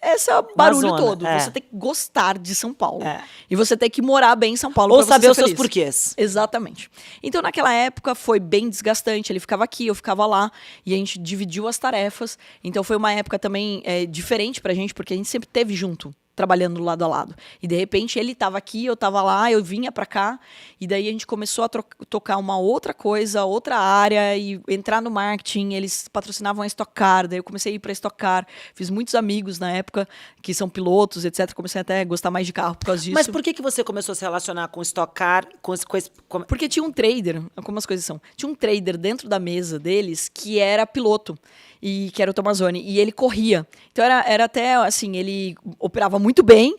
esse barulho todo. Você tem que gostar de São Paulo. E você tem que morar bem em São Paulo. Ou saber os seus porquês. Exatamente. Então, naquela época, foi bem desgastante. Ele ficava aqui, eu ficava lá. E a gente dividiu as tarefas. Então, foi uma época também diferente pra gente, porque a gente sempre esteve junto, trabalhando lado a lado. E, de repente, ele estava aqui, eu estava lá, eu vinha para cá. E daí a gente começou a tocar uma outra coisa, outra área, e entrar no marketing. Eles patrocinavam a Stock Car, daí eu comecei a ir para Stock Car. Fiz muitos amigos na época, que são pilotos, etc. Comecei até a gostar mais de carro por causa disso. Mas por que você começou a se relacionar com Stock Car? Porque tinha um trader, algumas coisas são. Tinha um trader dentro da mesa deles que era piloto. E que era o Tomazoni, e ele corria. Então era até assim, ele operava muito bem,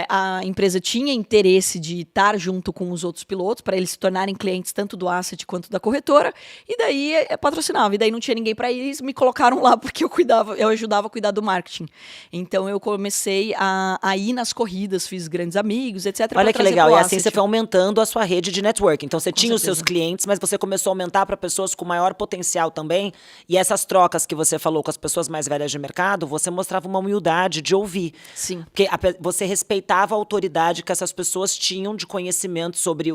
a empresa tinha interesse de estar junto com os outros pilotos para eles se tornarem clientes tanto do asset quanto da corretora, e daí patrocinava, e daí não tinha ninguém para ir, eles me colocaram lá porque eu ajudava a cuidar do marketing. Então eu comecei a ir nas corridas, fiz grandes amigos, etc. Olha que legal, e assim você foi aumentando a sua rede de network. Então você tinha os seus clientes, mas você começou a aumentar para pessoas com maior potencial também, e essas trocas que você falou com as pessoas mais velhas de mercado, você mostrava uma humildade de ouvir. Sim. Porque você respeitava a autoridade que essas pessoas tinham de conhecimento sobre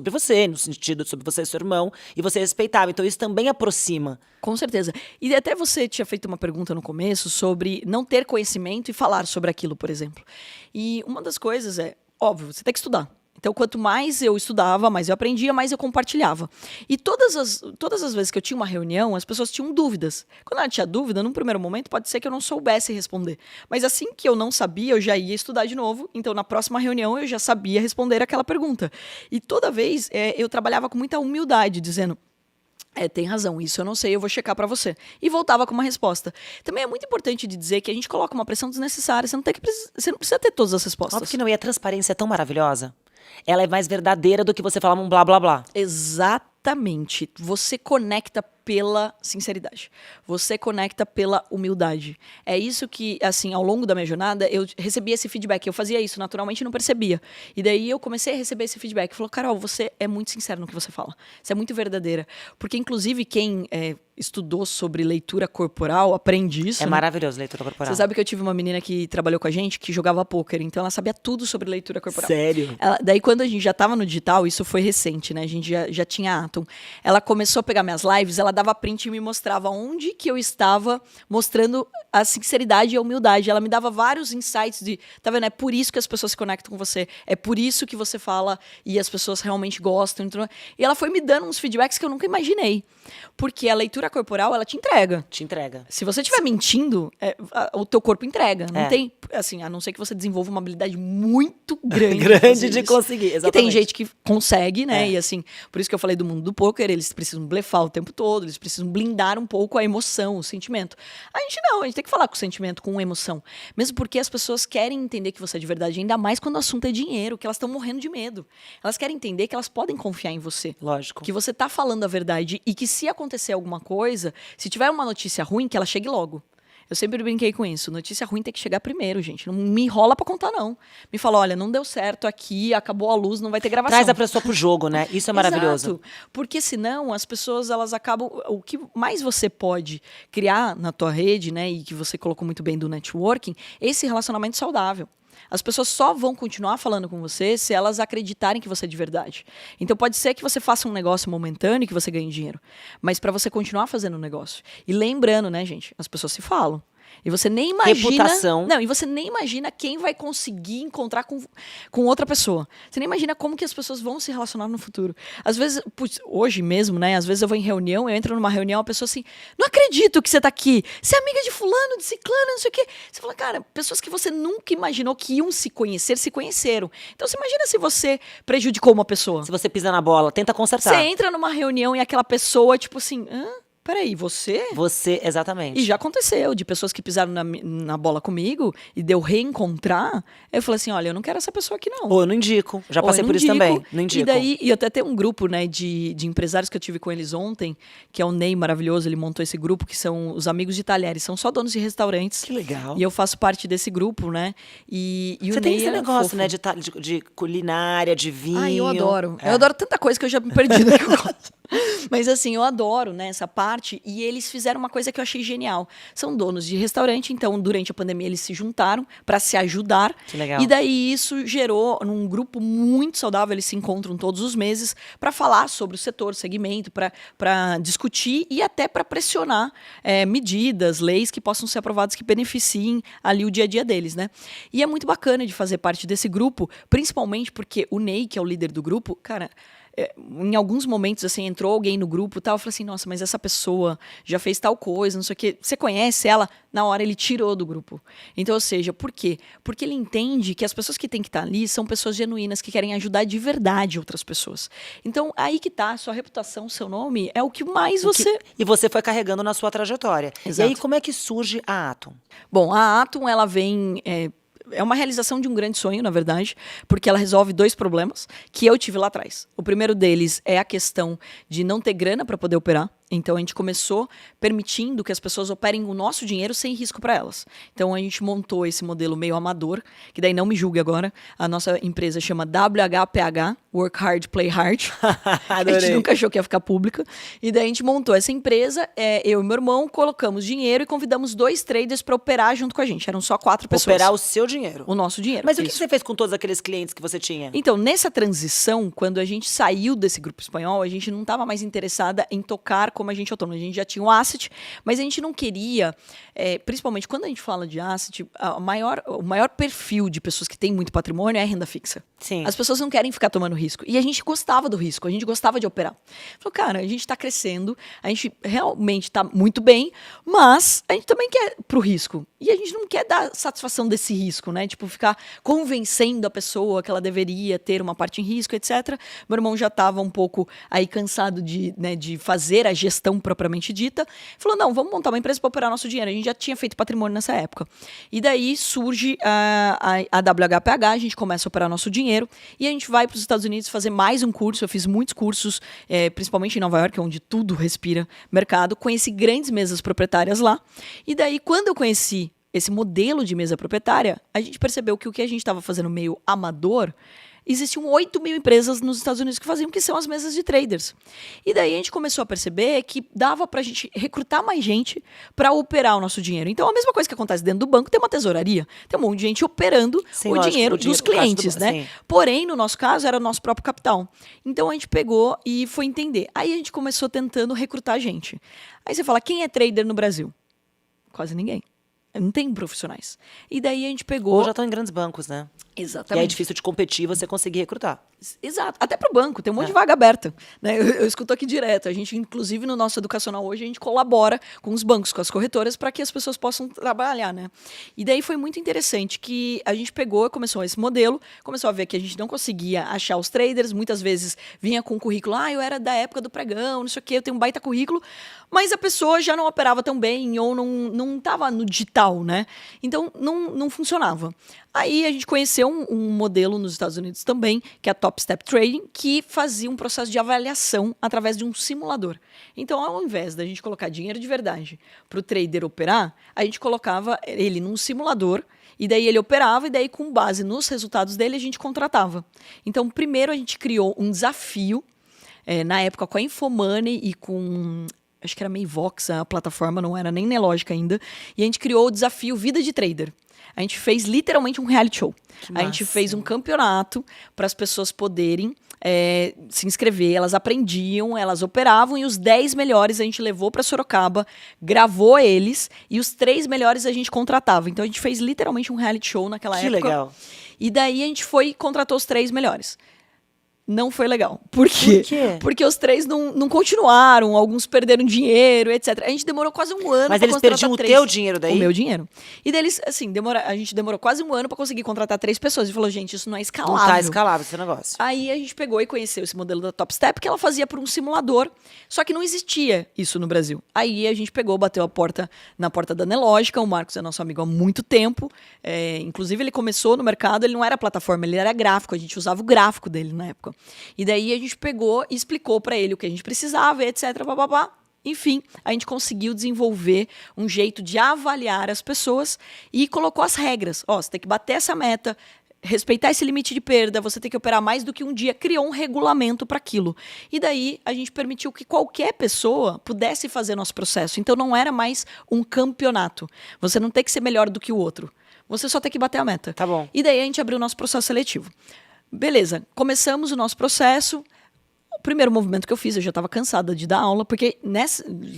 você, no sentido sobre você e seu irmão, e você respeitava. Então isso também aproxima. Com certeza. E até você tinha feito uma pergunta no começo sobre não ter conhecimento e falar sobre aquilo, por exemplo. E uma das coisas óbvio, você tem que estudar. Então, quanto mais eu estudava, mais eu aprendia, mais eu compartilhava. E todas as vezes que eu tinha uma reunião, as pessoas tinham dúvidas. Quando ela tinha dúvida, num primeiro momento, pode ser que eu não soubesse responder. Mas assim que eu não sabia, eu já ia estudar de novo. Então, na próxima reunião, eu já sabia responder aquela pergunta. E toda vez, eu trabalhava com muita humildade, dizendo... tem razão, isso eu não sei, eu vou checar pra você. E voltava com uma resposta. Também é muito importante de dizer que a gente coloca uma pressão desnecessária, você não precisa ter todas as respostas. Óbvio que não, e a transparência é tão maravilhosa. Ela é mais verdadeira do que você falar um blá, blá, blá. Exatamente. Você conecta pela sinceridade. Você conecta pela humildade. É isso que, assim, ao longo da minha jornada, eu recebia esse feedback. Eu fazia isso, naturalmente não percebia. E daí eu comecei a receber esse feedback. Falou, Carol, você é muito sincera no que você fala. Você é muito verdadeira. Porque, inclusive, quem estudou sobre leitura corporal aprende isso. É maravilhoso, leitura corporal. Você sabe que eu tive uma menina que trabalhou com a gente, que jogava pôquer. Então, ela sabia tudo sobre leitura corporal. Sério? Daí, quando a gente já estava no digital, isso foi recente, né? A gente já tinha Atom. Ela começou a pegar minhas lives, ela dava print e me mostrava onde que eu estava mostrando a sinceridade e a humildade. Ela me dava vários insights de, tá vendo? É por isso que as pessoas se conectam com você. É por isso que você fala e as pessoas realmente gostam. Então, e ela foi me dando uns feedbacks que eu nunca imaginei. Porque a leitura corporal, ela te entrega. Te entrega. Se você estiver mentindo, o teu corpo entrega. Não tem, assim, a não ser que você desenvolva uma habilidade muito grande. Grande de conseguir, exatamente. Que tem gente que consegue, né? E assim, por isso que eu falei do mundo do poker, eles precisam blefar o tempo todo, eles precisam blindar um pouco a emoção, o sentimento. A gente não, a gente tem que falar com o sentimento, com emoção. Mesmo porque as pessoas querem entender que você é de verdade, ainda mais quando o assunto é dinheiro, que elas estão morrendo de medo. Elas querem entender que elas podem confiar em você. Lógico. Que você tá falando a verdade e que se acontecer alguma coisa, se tiver uma notícia ruim, que ela chegue logo. Eu sempre brinquei com isso. Notícia ruim tem que chegar primeiro, gente. Não me enrola pra contar, não. Me fala, olha, não deu certo aqui, acabou a luz, não vai ter gravação. Traz a pessoa pro jogo, né? Isso é maravilhoso. Exato. Porque senão as pessoas, elas acabam... O que mais você pode criar na tua rede, né? E que você colocou muito bem do networking, esse relacionamento saudável. As pessoas só vão continuar falando com você se elas acreditarem que você é de verdade. Então pode ser que você faça um negócio momentâneo e que você ganhe dinheiro. Mas para você continuar fazendo um negócio. E lembrando, né, gente? As pessoas se falam. E você nem imagina... Reputação. Não, e você nem imagina quem vai conseguir encontrar com outra pessoa. Você nem imagina como que as pessoas vão se relacionar no futuro. Às vezes, hoje mesmo, né? Às vezes eu vou em reunião, eu entro numa reunião, a pessoa assim, não acredito que você tá aqui. Você é amiga de fulano, de ciclano, não sei o quê. Você fala, cara, pessoas que você nunca imaginou que iam se conhecer, se conheceram. Então você imagina se você prejudicou uma pessoa. Se você pisa na bola, tenta consertar. Você entra numa reunião e aquela pessoa, tipo assim, peraí, você? Você, exatamente. E já aconteceu, de pessoas que pisaram na bola comigo e deu reencontrar. Eu falei assim, olha, eu não quero essa pessoa aqui, não. Ou eu não indico. Já passei por isso também. Não indico. E daí, e até tem um grupo, né, de empresários que eu tive com eles ontem, que é o Ney maravilhoso, ele montou esse grupo, que são os amigos de talheres, são só donos de restaurantes. Que legal. E eu faço parte desse grupo, né? E Você o tem Ney esse é negócio, fofo. né, de culinária, de vinho. Ai, eu adoro. É. Eu adoro tanta coisa que eu já me perdi do que eu gosto. Mas assim, eu adoro, né, essa parte. E eles fizeram uma coisa que eu achei genial. São donos de restaurante, então durante a pandemia eles se juntaram para se ajudar. Que legal. E daí isso gerou num grupo muito saudável. Eles se encontram todos os meses para falar sobre o setor, o segmento, para discutir e até para pressionar medidas, leis que possam ser aprovadas que beneficiem ali o dia a dia deles, né? E é muito bacana de fazer parte desse grupo, principalmente porque o Ney, que é o líder do grupo, cara, em alguns momentos, assim, entrou alguém no grupo e tal, eu falei assim, nossa, mas essa pessoa já fez tal coisa, não sei o quê. Você conhece ela? Na hora ele tirou do grupo. Então, ou seja, por quê? Porque ele entende que as pessoas que têm que estar ali são pessoas genuínas, que querem ajudar de verdade outras pessoas. Então, aí que tá, sua reputação, seu nome, é o que mais você... E você foi carregando na sua trajetória. Exato. E aí, como é que surge a Atom? Bom, a Atom, ela vem... É uma realização de um grande sonho, na verdade, porque ela resolve 2 problemas que eu tive lá atrás. O primeiro deles é a questão de não ter grana para poder operar. Então, a gente começou permitindo que as pessoas operem o nosso dinheiro sem risco para elas. Então, a gente montou esse modelo meio amador, que daí não me julgue agora. A nossa empresa chama WHPH, Work Hard, Play Hard. A gente nunca achou que ia ficar pública. E daí a gente montou essa empresa, eu e meu irmão, colocamos dinheiro e convidamos 2 traders para operar junto com a gente. Eram só 4 pessoas. Operar o seu dinheiro. O nosso dinheiro. Mas o que isso. você fez com todos aqueles clientes que você tinha? Então, nessa transição, quando a gente saiu desse grupo espanhol, a gente não estava mais interessada em tocar como a gente é autônomo. A gente já tinha um asset, mas a gente não queria, principalmente quando a gente fala de asset, o maior perfil de pessoas que têm muito patrimônio é a renda fixa. Sim. As pessoas não querem ficar tomando risco. E a gente gostava do risco, a gente gostava de operar. Falou, cara, a gente está crescendo, a gente realmente está muito bem, mas a gente também quer pro risco. E a gente não quer dar satisfação desse risco, né? Tipo, ficar convencendo a pessoa que ela deveria ter uma parte em risco, etc. Meu irmão já estava um pouco aí cansado de fazer a gestão propriamente dita. Falou, não, vamos montar uma empresa para operar nosso dinheiro. A gente já tinha feito patrimônio nessa época. E daí surge a WHPH, a gente começa a operar nosso dinheiro e a gente vai para os Estados Unidos fazer mais um curso. Eu fiz muitos cursos, principalmente em Nova York, onde tudo respira mercado. Conheci grandes mesas proprietárias lá. E daí, quando eu conheci esse modelo de mesa proprietária, a gente percebeu que o que a gente estava fazendo meio amador, existiam 8.000 empresas nos Estados Unidos que faziam, que são as mesas de traders. E daí a gente começou a perceber que dava para a gente recrutar mais gente para operar o nosso dinheiro. Então, a mesma coisa que acontece dentro do banco, tem uma tesouraria. Tem um monte de gente operando dinheiro dos clientes, né? Sim. Porém, no nosso caso, era o nosso próprio capital. Então, a gente pegou e foi entender. Aí a gente começou tentando recrutar gente. Aí você fala, quem é trader no Brasil? Quase ninguém. Não tem profissionais. E daí a gente pegou... Ou já estão em grandes bancos, né? Exatamente. E é difícil de competir e você conseguir recrutar. Exato. Até para o banco, tem um monte de vaga aberta. Né? Eu escuto aqui direto. A gente, inclusive, no nosso educacional hoje, a gente colabora com os bancos, com as corretoras, para que as pessoas possam trabalhar, né? E daí foi muito interessante que a gente pegou, começou esse modelo, começou a ver que a gente não conseguia achar os traders, muitas vezes vinha com um currículo, eu era da época do pregão, não sei o quê, eu tenho um baita currículo, mas a pessoa já não operava tão bem ou não estava no digital, né? Então, não funcionava. Aí a gente conheceu um modelo nos Estados Unidos também, que é a Top Step Trading, que fazia um processo de avaliação através de um simulador. Então, ao invés da gente colocar dinheiro de verdade para o trader operar, a gente colocava ele num simulador, e daí ele operava, e daí com base nos resultados dele a gente contratava. Então, primeiro a gente criou um desafio, na época com a Infomoney e com... acho que era Mayvox, a plataforma não era nem Nelogica ainda, e a gente criou o desafio Vida de Trader. A gente fez literalmente um reality show. A gente fez um campeonato para as pessoas poderem se inscrever, elas aprendiam, elas operavam, e os 10 melhores a gente levou para Sorocaba, gravou eles, e os 3 melhores a gente contratava. Então a gente fez literalmente um reality show naquela época. Que legal. E daí a gente foi e contratou os 3 melhores. Não foi legal. Por quê? Por quê? Porque os 3 não continuaram, alguns perderam dinheiro, etc. A gente demorou quase um ano Mas pra eles contratar perdiam o 3. teu dinheiro daí? O meu dinheiro. E daí eles, assim, a gente demorou quase um ano pra conseguir contratar 3 pessoas. E falou, gente, isso não é escalável. Não tá escalável esse negócio. Aí a gente pegou e conheceu esse modelo da Top Step, que ela fazia por um simulador, só que não existia isso no Brasil. Aí a gente pegou, bateu a porta na porta da Nelógica. O Marcos é nosso amigo há muito tempo. Inclusive, ele começou no mercado, ele não era plataforma, ele era gráfico. A gente usava o gráfico dele na época. E daí a gente pegou e explicou para ele o que a gente precisava, etc. Bababá. Enfim, a gente conseguiu desenvolver um jeito de avaliar as pessoas e colocou as regras. Você tem que bater essa meta, respeitar esse limite de perda, você tem que operar mais do que um dia. Criou um regulamento para aquilo. E daí a gente permitiu que qualquer pessoa pudesse fazer nosso processo. Então não era mais um campeonato. Você não tem que ser melhor do que o outro. Você só tem que bater a meta. Tá bom. E daí a gente abriu o nosso processo seletivo. Beleza, começamos o nosso processo. O primeiro movimento que eu fiz, eu já estava cansada de dar aula, porque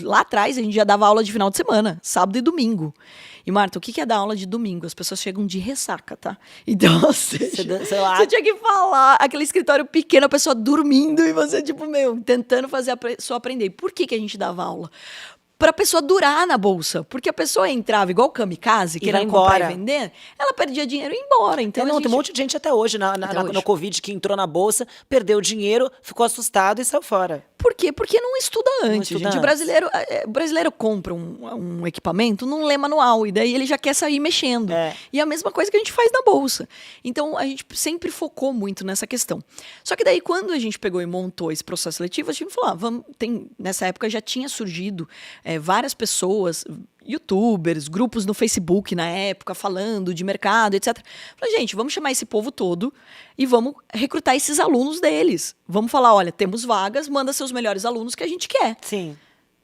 lá atrás a gente já dava aula de final de semana, sábado e domingo. E, Marta, o que é dar aula de domingo? As pessoas chegam de ressaca, tá? Então, ou seja, você tinha que falar, aquele escritório pequeno, a pessoa dormindo e você, tipo, tentando fazer a pessoa aprender. Por que a gente dava aula? Para a pessoa durar na bolsa. Porque a pessoa entrava igual kamikaze, querendo comprar e vender, ela perdia dinheiro e ia embora. Então, tem um monte de gente até hoje, no Covid, que entrou na bolsa, perdeu dinheiro, ficou assustado e saiu fora. Por quê? Porque não estuda antes, gente. O brasileiro compra um equipamento, não lê manual, e daí ele já quer sair mexendo. E é a mesma coisa que a gente faz na bolsa. Então, a gente sempre focou muito nessa questão. Só que daí, quando a gente pegou e montou esse processo seletivo, a gente falou, nessa época já tinha surgido várias pessoas, youtubers, grupos no Facebook na época, falando de mercado, etc. Falei, gente, vamos chamar esse povo todo e vamos recrutar esses alunos deles. Vamos falar, olha, temos vagas, manda seus melhores alunos que a gente quer. Sim.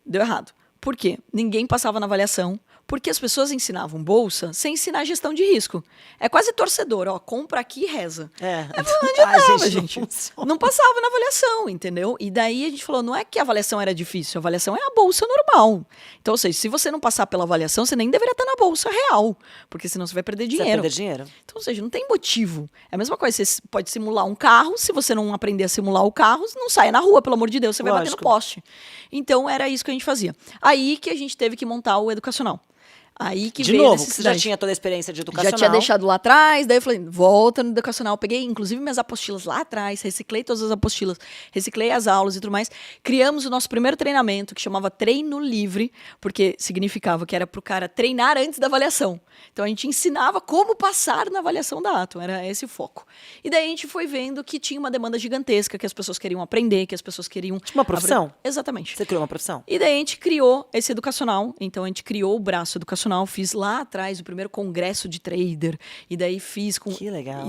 Deu errado. Por quê? Ninguém passava na avaliação, porque as pessoas ensinavam bolsa sem ensinar gestão de risco. É quase torcedor, compra aqui e reza. Não adiantava, gente. Não passava na avaliação, entendeu? E daí a gente falou, não é que a avaliação era difícil, a avaliação é a bolsa normal. Então, ou seja, se você não passar pela avaliação, você nem deveria estar na bolsa real, porque senão você vai perder dinheiro. Você vai perder dinheiro. Então, ou seja, não tem motivo. É a mesma coisa, você pode simular um carro, se você não aprender a simular o carro, não saia na rua, pelo amor de Deus, você vai bater no poste. Então, era isso que a gente fazia. Aí que a gente teve que montar o educacional. Aí que veio a necessidade. Você já tinha toda a experiência de educacional. Já tinha deixado lá atrás, daí eu falei, volta no educacional. Peguei, inclusive, minhas apostilas lá atrás, reciclei todas as apostilas, reciclei as aulas e tudo mais. Criamos o nosso primeiro treinamento, que chamava Treino Livre, porque significava que era pro cara treinar antes da avaliação. Então, a gente ensinava como passar na avaliação da Atom, era esse o foco. E daí a gente foi vendo que tinha uma demanda gigantesca, que as pessoas queriam aprender, que as pessoas queriam... Tipo uma profissão? Exatamente. Você criou uma profissão? E daí a gente criou esse educacional, então a gente criou o braço educacional, fiz lá atrás o primeiro congresso de trader, e daí fiz com... Que legal.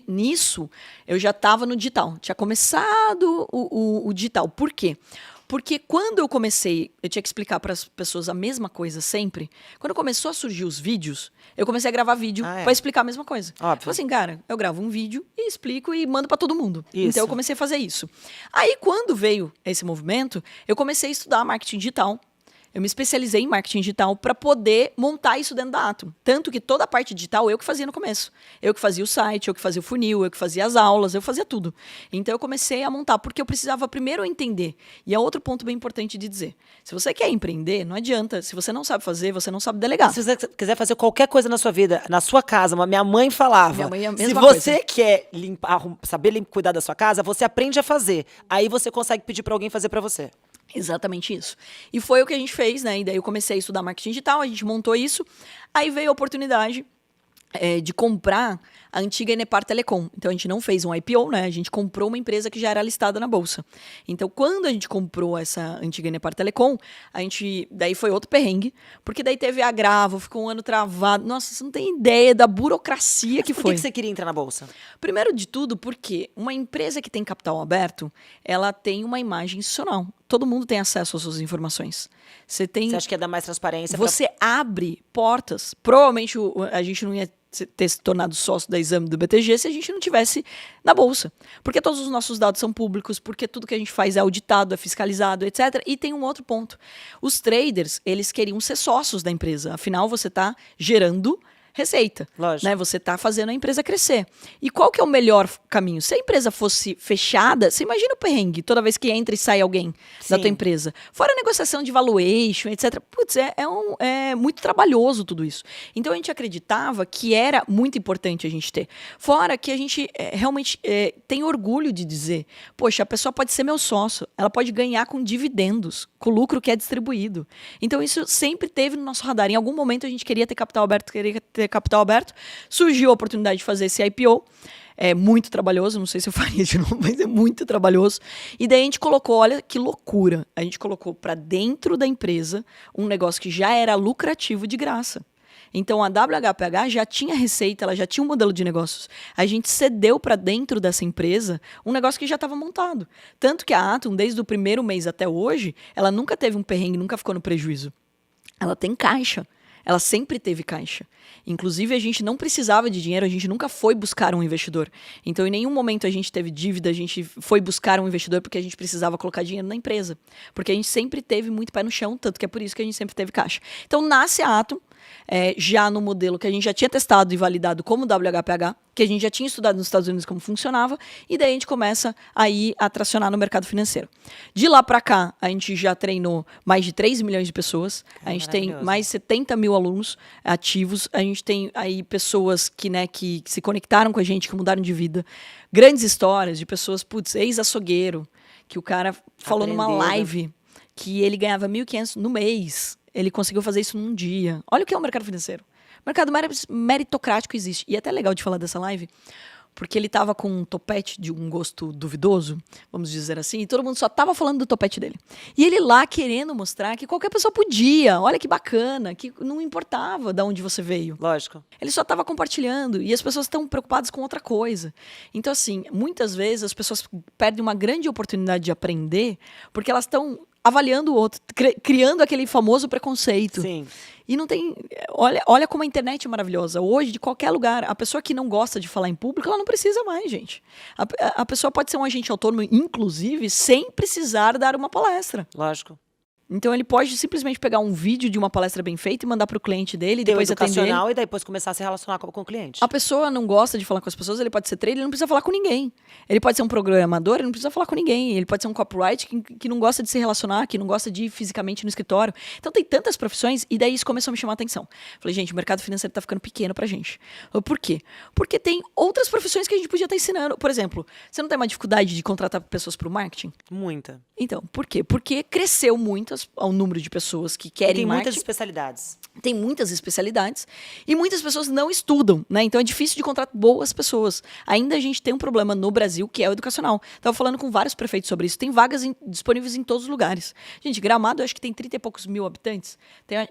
Nisso, eu já estava no digital. Tinha começado o digital. Por quê? Porque quando eu comecei, eu tinha que explicar para as pessoas a mesma coisa sempre. Quando começou a surgir os vídeos, eu comecei a gravar vídeo para explicar a mesma coisa. Óbvio. Falei assim, cara, eu gravo um vídeo e explico e mando para todo mundo. Isso. Então eu comecei a fazer isso. Aí quando veio esse movimento, eu comecei a estudar marketing digital. Eu me especializei em marketing digital para poder montar isso dentro da Atom. Tanto que toda a parte digital eu que fazia no começo. Eu que fazia o site, eu que fazia o funil, eu que fazia as aulas, eu fazia tudo. Então eu comecei a montar, porque eu precisava primeiro entender. E é outro ponto bem importante de dizer. Se você quer empreender, não adianta. Se você não sabe fazer, você não sabe delegar. Se você quiser fazer qualquer coisa na sua vida, na sua casa, minha mãe falava, minha mãe é a se mesma você coisa. quer saber cuidar da sua casa, você aprende a fazer. Aí você consegue pedir para alguém fazer para você. Exatamente isso. E foi o que a gente fez, né? E daí eu comecei a estudar marketing digital, a gente montou isso. Aí veio a oportunidade de comprar a antiga Enepar Telecom. Então, a gente não fez um IPO, né? A gente comprou uma empresa que já era listada na Bolsa. Então, quando a gente comprou essa antiga Enepar Telecom, daí foi outro perrengue, porque daí teve agravo, ficou um ano travado. Nossa, você não tem ideia da burocracia que foi. Por que você queria entrar na Bolsa? Primeiro de tudo, porque uma empresa que tem capital aberto, ela tem uma imagem institucional. todo mundo tem acesso às suas informações. Você acha que ia dar mais transparência? Você abre portas. Provavelmente a gente não ia ter se tornado sócio da Exame do BTG se a gente não tivesse na bolsa. Porque todos os nossos dados são públicos, porque tudo que a gente faz é auditado, é fiscalizado, etc. E tem um outro ponto. Os traders, eles queriam ser sócios da empresa. Afinal, você está gerando receita. Lógico. Né? Você está fazendo a empresa crescer. E qual que é o melhor caminho? Se a empresa fosse fechada, você imagina o perrengue toda vez que entra e sai alguém da tua empresa. Fora a negociação de valuation, etc. Putz, é muito trabalhoso tudo isso. Então a gente acreditava que era muito importante a gente ter. Fora que a gente realmente tem orgulho de dizer, poxa, a pessoa pode ser meu sócio, ela pode ganhar com dividendos, com o lucro que é distribuído. Então isso sempre teve no nosso radar. Em algum momento a gente queria ter capital aberto, surgiu a oportunidade de fazer esse IPO, é muito trabalhoso, não sei se eu faria de novo, mas é muito trabalhoso, e daí a gente colocou, olha que loucura, a gente colocou para dentro da empresa um negócio que já era lucrativo de graça. Então a WHPH já tinha receita, ela já tinha um modelo de negócios. A gente cedeu para dentro dessa empresa um negócio que já estava montado. Tanto que a Atom, desde o primeiro mês até hoje, ela nunca teve um perrengue, nunca ficou no prejuízo. Ela tem caixa. Ela sempre teve caixa. Inclusive, a gente não precisava de dinheiro, a gente nunca foi buscar um investidor. Então, em nenhum momento a gente teve dívida, a gente foi buscar um investidor porque a gente precisava colocar dinheiro na empresa. Porque a gente sempre teve muito pé no chão, tanto que é por isso que a gente sempre teve caixa. Então, nasce a Atom, já no modelo que a gente já tinha testado e validado como WHPH, que a gente já tinha estudado nos Estados Unidos como funcionava, e daí a gente começa aí a tracionar no mercado financeiro. De lá para cá, a gente já treinou mais de 3 milhões de pessoas, a gente tem mais de 70 mil alunos ativos, a gente tem aí pessoas que se conectaram com a gente, que mudaram de vida, grandes histórias de pessoas, ex-açougueiro, que o cara falou numa live que ele ganhava 1.500 no mês. Ele conseguiu fazer isso num dia. Olha o que é o mercado financeiro. O mercado meritocrático existe. E é até legal de falar dessa live, porque ele tava com um topete de um gosto duvidoso, vamos dizer assim, e todo mundo só tava falando do topete dele. E ele lá querendo mostrar que qualquer pessoa podia. Olha que bacana, que não importava de onde você veio. Lógico. Ele só tava compartilhando. E as pessoas estão preocupadas com outra coisa. Então, assim, muitas vezes as pessoas perdem uma grande oportunidade de aprender porque elas estão avaliando o outro, criando aquele famoso preconceito. Sim. E não tem... Olha como a internet é maravilhosa. Hoje, de qualquer lugar, a pessoa que não gosta de falar em público, ela não precisa mais, gente. A pessoa pode ser um agente autônomo, inclusive, sem precisar dar uma palestra. Lógico. Então ele pode simplesmente pegar um vídeo de uma palestra bem feita e mandar para o cliente dele, e depois atender ele. E depois começar a se relacionar com o cliente. A pessoa não gosta de falar com as pessoas, ele pode ser trader, ele não precisa falar com ninguém. Ele pode ser um programador, ele não precisa falar com ninguém. Ele pode ser um copyright que não gosta de se relacionar, que não gosta de ir fisicamente no escritório. Então tem tantas profissões, e daí isso começou a me chamar a atenção. Falei, gente, o mercado financeiro está ficando pequeno pra gente. Por quê? Porque tem outras profissões que a gente podia estar ensinando. Por exemplo, você não tem uma dificuldade de contratar pessoas para o marketing? Muita. Então, por quê? Porque cresceu muito o número de pessoas que querem tem marketing. Muitas especialidades. Tem muitas especialidades e muitas pessoas não estudam, né? Então é difícil de contratar boas pessoas. Ainda a gente tem um problema no Brasil que é o educacional. Estava falando com vários prefeitos sobre isso. Tem vagas disponíveis em todos os lugares. Gente, Gramado eu acho que tem 30 e poucos mil habitantes.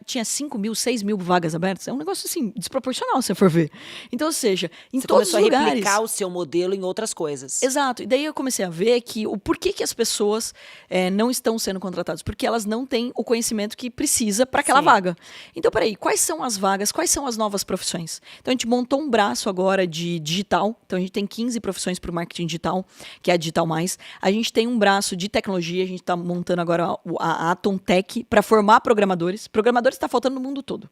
Tinha 5 mil, 6 mil vagas abertas. É um negócio assim, desproporcional, se você for ver. Então, ou seja, em todos os lugares... Você começou a replicar o seu modelo em outras coisas. Exato. E daí eu comecei a ver que o porquê que as pessoas não estão sendo contratadas. Porque elas não têm o conhecimento que precisa para aquela vaga. Então, peraí, quais são as vagas, quais são as novas profissões? Então, a gente montou um braço agora de digital. Então, a gente tem 15 profissões para o marketing digital, que é a Digital Mais. A gente tem um braço de tecnologia, a gente está montando agora a Atom Tech para formar programadores. Programadores está faltando no mundo todo.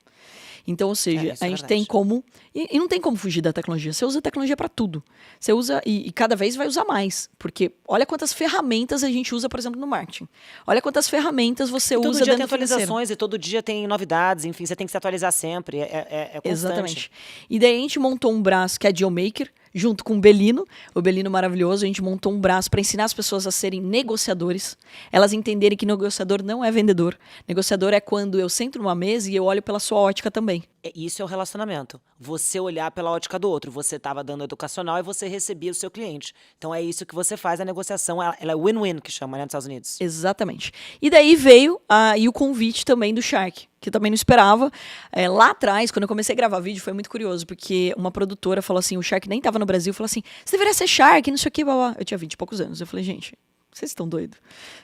Então, ou seja, a gente tem como... E não tem como fugir da tecnologia. Você usa a tecnologia para tudo. Você usa e cada vez vai usar mais. Porque olha quantas ferramentas a gente usa, por exemplo, no marketing. Olha quantas ferramentas você usa dentro do financeiro. Todo dia tem atualizações financeiro. E todo dia tem novidades. Enfim, você tem que se atualizar sempre. É constante. Exatamente. E daí a gente montou um braço que é a Dealmaker, junto com o Belino maravilhoso, a gente montou um braço para ensinar as pessoas a serem negociadores, elas entenderem que negociador não é vendedor. Negociador é quando eu sento numa mesa e eu olho pela sua ótica também. Isso é o relacionamento. Você olhar pela ótica do outro. Você estava dando educacional e você recebia o seu cliente. Então é isso que você faz, a negociação. Ela é win-win, que chama, né, nos Estados Unidos. Exatamente. E daí veio o convite também do Shark, que eu também não esperava. Lá atrás, quando eu comecei a gravar vídeo, foi muito curioso, porque uma produtora falou assim, o Shark nem estava no Brasil, falou assim, você deveria ser Shark, não sei o que, blá, blá. Eu tinha 20 e poucos anos. Eu falei, gente, Vocês estão doidos.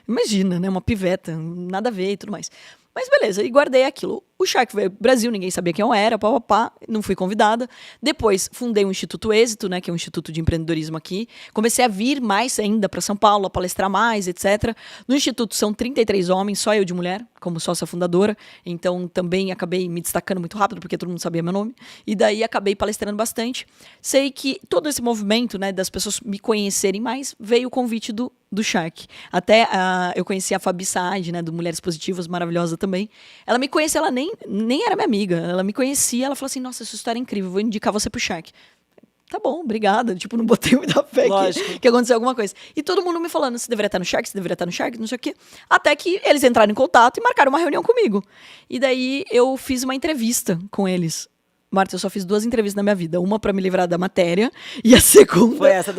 Imagina, né? Uma piveta, nada a ver e tudo mais. Mas beleza, e guardei aquilo. O Shark veio pro Brasil, ninguém sabia quem eu era, não fui convidada. Depois, fundei o Instituto Êxito, né, que é um instituto de empreendedorismo aqui. Comecei a vir mais ainda para São Paulo, a palestrar mais, etc. No Instituto são 33 homens, só eu de mulher, como sócia fundadora. Então, também acabei me destacando muito rápido, porque todo mundo sabia meu nome. E daí, acabei palestrando bastante. Sei que todo esse movimento, né, das pessoas me conhecerem mais, veio o convite do Shark. Até eu conheci a Fabi Saad, né, do Mulheres Positivas, maravilhosa também. Ela me conhecia, ela nem era minha amiga. Ela me conhecia, ela falou assim, nossa, essa história é incrível, vou indicar você pro Shark. Tá bom, obrigada. Tipo, não botei muita fé que aconteceu alguma coisa. E todo mundo me falando, você deveria estar no Shark, você deveria estar no Shark, não sei o quê. Até que eles entraram em contato e marcaram uma reunião comigo. E daí eu fiz uma entrevista com eles. Marta, eu só fiz 2 entrevistas na minha vida. Uma pra me livrar da matéria e a segunda foi essa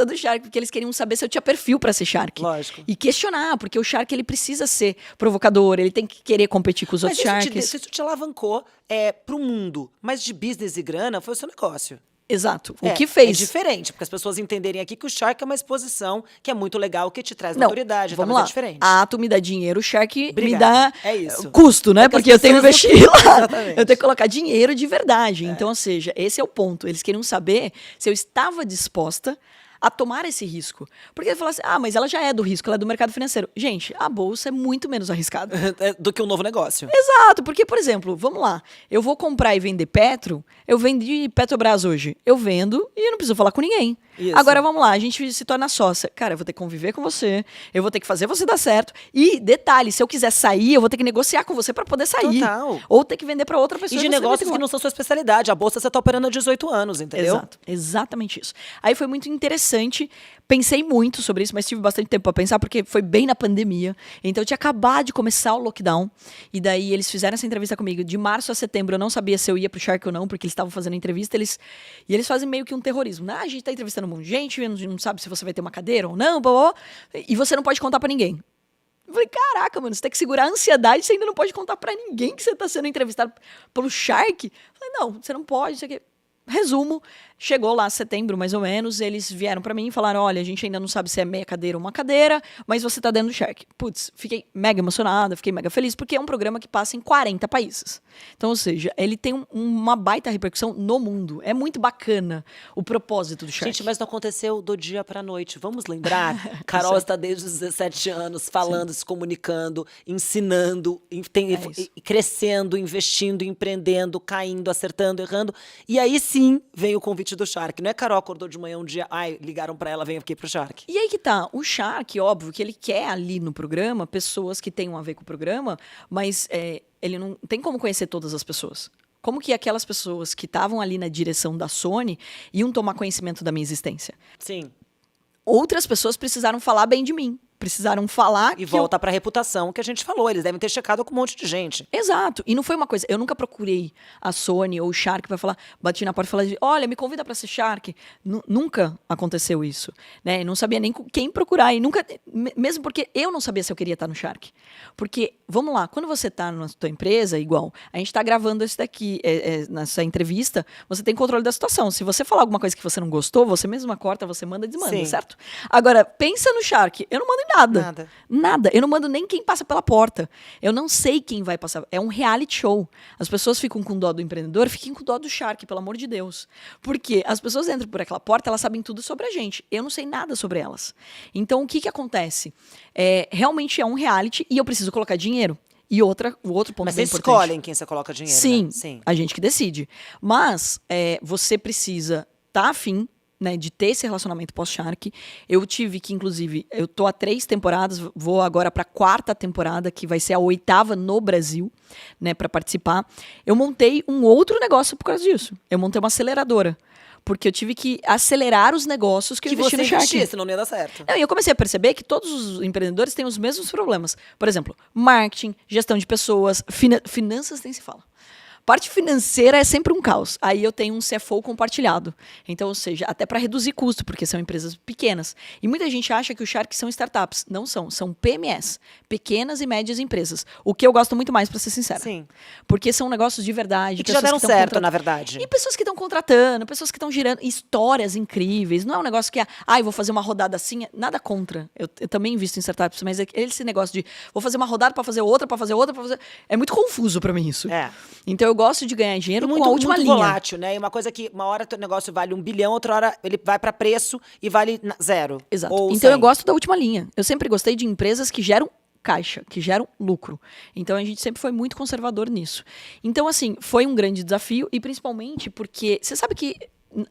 do Shark. Porque eles queriam saber se eu tinha perfil pra ser Shark. Lógico. E questionar, porque o Shark ele precisa ser provocador, ele tem que querer competir com os outros Sharks. Isso te alavancou pro mundo, mas de business e grana foi o seu negócio. Exato. O que fez. É diferente, porque as pessoas entenderem aqui que o Shark é uma exposição que é muito legal, que te traz notoriedade, vamos mas lá. é diferente. A Ato me dá dinheiro, o Shark me dá custo, né? Porque eu tenho que investir lá. Exatamente. Eu tenho que colocar dinheiro de verdade. Então, ou seja, esse é o ponto. Eles queriam saber se eu estava disposta a tomar esse risco. Porque ele falou assim, mas ela já é do risco, ela é do mercado financeiro. Gente, a bolsa é muito menos arriscada. Do que um novo negócio. Exato, porque, por exemplo, vamos lá, eu vou comprar e vender Petro, eu vendi Petrobras hoje, eu vendo e eu não preciso falar com ninguém. Isso. Agora, vamos lá, a gente se torna sócia. Cara, eu vou ter que conviver com você, eu vou ter que fazer você dar certo. E, detalhe, se eu quiser sair, eu vou ter que negociar com você pra poder sair. Total. Ou ter que vender pra outra pessoa. E de negócios que não são sua especialidade. A bolsa você tá operando há 18 anos, entendeu? Exato, exatamente isso. Aí foi muito interessante, pensei muito sobre isso, mas tive bastante tempo pra pensar, porque foi bem na pandemia. Então eu tinha acabado de começar o lockdown, e daí eles fizeram essa entrevista comigo. De março a setembro eu não sabia se eu ia pro Shark ou não, porque eles estavam fazendo a entrevista, e eles fazem meio que um terrorismo. A gente tá entrevistando um monte de gente, não sabe se você vai ter uma cadeira ou não, e você não pode contar pra ninguém. Eu falei, caraca, mano, você tem que segurar a ansiedade, você ainda não pode contar pra ninguém que você tá sendo entrevistado pelo Shark. Eu falei, não, você não pode, isso aqui. Resumo, chegou lá setembro, mais ou menos, eles vieram pra mim e falaram, olha, a gente ainda não sabe se é meia cadeira ou uma cadeira, mas você tá dentro do Shark. Putz, fiquei mega emocionada, fiquei mega feliz, porque é um programa que passa em 40 países. Então, ou seja, ele tem uma baita repercussão no mundo. É muito bacana o propósito do Shark. Gente, mas não aconteceu do dia pra noite. Vamos lembrar? Carol está desde os 17 anos falando, se comunicando, ensinando, crescendo, investindo, empreendendo, caindo, acertando, errando. E aí sim veio o convite do Shark. Não é Carol acordou de manhã um dia, ligaram pra ela, vem aqui pro Shark. E aí que tá, o Shark, óbvio, que ele quer ali no programa pessoas que tenham a ver com o programa, mas ele não tem como conhecer todas as pessoas. Como que aquelas pessoas que estavam ali na direção da Sony iam tomar conhecimento da minha existência? Sim. Outras pessoas precisaram falar bem de mim. Precisaram falar e volta pra reputação que a gente falou. Eles devem ter checado com um monte de gente. Exato. E não foi uma coisa... Eu nunca procurei a Sony ou o Shark pra falar... Bati na porta e falei... Olha, me convida pra ser Shark. Nunca aconteceu isso. Né? Eu não sabia nem quem procurar. E nunca... Mesmo porque eu não sabia se eu queria estar no Shark. Porque, vamos lá. Quando você tá na tua empresa, igual... A gente tá gravando isso daqui... nessa entrevista... Você tem controle da situação. Se você falar alguma coisa que você não gostou... Você mesma corta, você manda e desmanda, Sim. certo? Agora, pensa no Shark. Eu não mando em nada. Eu não mando nem quem passa pela porta. Eu não sei quem vai passar. É um reality show. As pessoas ficam com dó do empreendedor, fiquem com dó do Shark, pelo amor de Deus. Porque as pessoas entram por aquela porta, elas sabem tudo sobre a gente. Eu não sei nada sobre elas. Então, o que acontece? Realmente é um reality e eu preciso colocar dinheiro. E o outro ponto Mas bem vocês importante. escolhem quem você coloca dinheiro, Sim, né? Sim, a gente que decide. Mas você precisa estar afim, né, de ter esse relacionamento pós-Shark. Eu tive que, inclusive, eu tô há 3 temporadas, vou agora pra 4ª temporada, que vai ser a 8ª no Brasil, né, pra participar. Eu montei um outro negócio por causa disso. Eu montei uma aceleradora. Porque eu tive que acelerar os negócios que eu investi no Shark. Investir, senão não ia dar certo. E eu comecei a perceber que todos os empreendedores têm os mesmos problemas. Por exemplo, marketing, gestão de pessoas, finanças nem se fala. Parte financeira é sempre um caos. Aí eu tenho um CFO compartilhado. Então, ou seja, até para reduzir custo, porque são empresas pequenas. E muita gente acha que o Shark são startups. Não são. São PMS, pequenas e médias empresas. O que eu gosto muito mais, para ser sincera. Sim. Porque são negócios de verdade. E que já deram certo, na verdade. E pessoas que estão contratando, pessoas que estão girando histórias incríveis. Não é um negócio que eu vou fazer uma rodada assim. Nada contra. Eu também invisto em startups, mas esse negócio de vou fazer uma rodada para fazer outra, para fazer outra, para fazer... É muito confuso para mim isso. Então eu gosto de ganhar dinheiro com a última muito linha. Volátil, né? E uma coisa que uma hora teu negócio vale 1 bilhão, outra hora ele vai para preço e vale 0. Exato. Ou então 100. eu gosto da última linha. Eu sempre gostei de empresas que geram caixa, que geram lucro. Então a gente sempre foi muito conservador nisso. Então assim, foi um grande desafio e principalmente porque você sabe que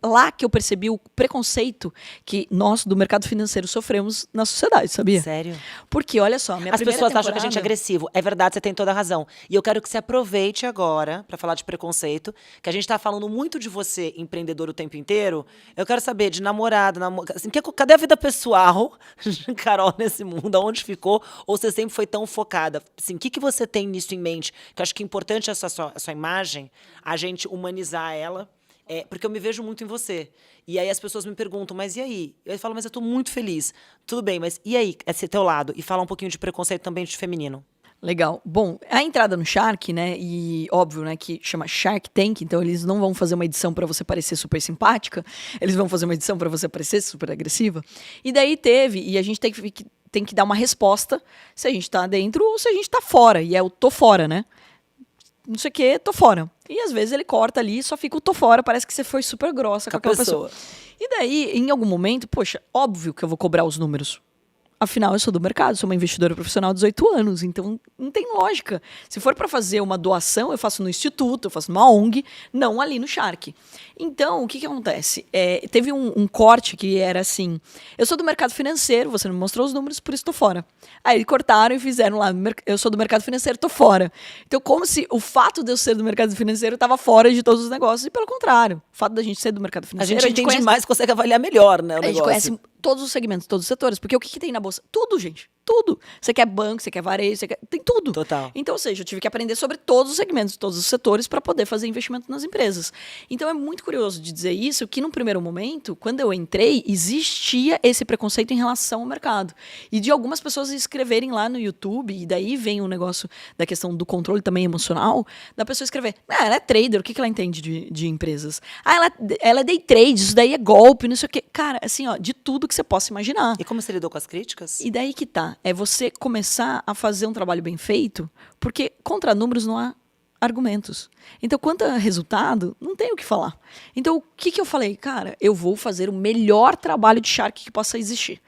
lá que eu percebi o preconceito que nós, do mercado financeiro, sofremos na sociedade, sabia? Sério? Porque, olha só, As pessoas acham que a gente é agressivo. É verdade, você tem toda a razão. E eu quero que você aproveite agora, para falar de preconceito, que a gente tá falando muito de você, empreendedor, o tempo inteiro. Eu quero saber de namorado, assim, cadê a vida pessoal de Carol nesse mundo? Aonde ficou? Ou você sempre foi tão focada? Assim, o que você tem nisso em mente? Que eu acho que é importante a sua imagem, a gente humanizar ela. Porque eu me vejo muito em você. E aí as pessoas me perguntam, mas e aí? Eu falo, mas eu tô muito feliz. Tudo bem, mas e aí? Esse teu lado. E falar um pouquinho de preconceito também de feminino. Legal. Bom, a entrada no Shark, né, e óbvio, né, que chama Shark Tank, então eles não vão fazer uma edição pra você parecer super simpática, eles vão fazer uma edição pra você parecer super agressiva. E daí e a gente tem que dar uma resposta se a gente tá dentro ou se a gente tá fora. E eu tô fora, né? Não sei o que, tô fora. E às vezes ele corta ali, só fica o tô fora, parece que você foi super grossa com aquela pessoa. E daí, em algum momento, poxa, óbvio que eu vou cobrar os números. Afinal, eu sou do mercado, sou uma investidora profissional de 18 anos, então não tem lógica. Se for para fazer uma doação, eu faço no instituto, eu faço numa ONG, não ali no Shark. Então, o que acontece? Teve um corte que era assim, eu sou do mercado financeiro, você não me mostrou os números, por isso estou fora. Aí eles cortaram e fizeram lá, eu sou do mercado financeiro, estou fora. Então, como se o fato de eu ser do mercado financeiro estava fora de todos os negócios, e pelo contrário, o fato da gente ser do mercado financeiro... A gente entende mais, consegue avaliar melhor, né, o negócio. A gente conhece todos os segmentos, todos os setores, porque o que tem na bolsa? Tudo, gente. Tudo. Você quer banco, você quer varejo, tem tudo. Total. Então, ou seja, eu tive que aprender sobre todos os segmentos, todos os setores para poder fazer investimento nas empresas. Então, é muito curioso de dizer isso, que num primeiro momento, quando eu entrei, existia esse preconceito em relação ao mercado. E de algumas pessoas escreverem lá no YouTube, e daí vem o negócio da questão do controle também emocional, da pessoa escrever, ela é trader, o que ela entende de empresas? Ela é day trade, isso daí é golpe, não sei o quê. Cara, assim, ó, de tudo que você possa imaginar. E como você lidou com as críticas? E daí que tá. É você começar a fazer um trabalho bem feito, porque contra números não há argumentos. Então, quanto a resultado, não tem o que falar. Então, o que eu falei? Cara, eu vou fazer o melhor trabalho de Shark que possa existir.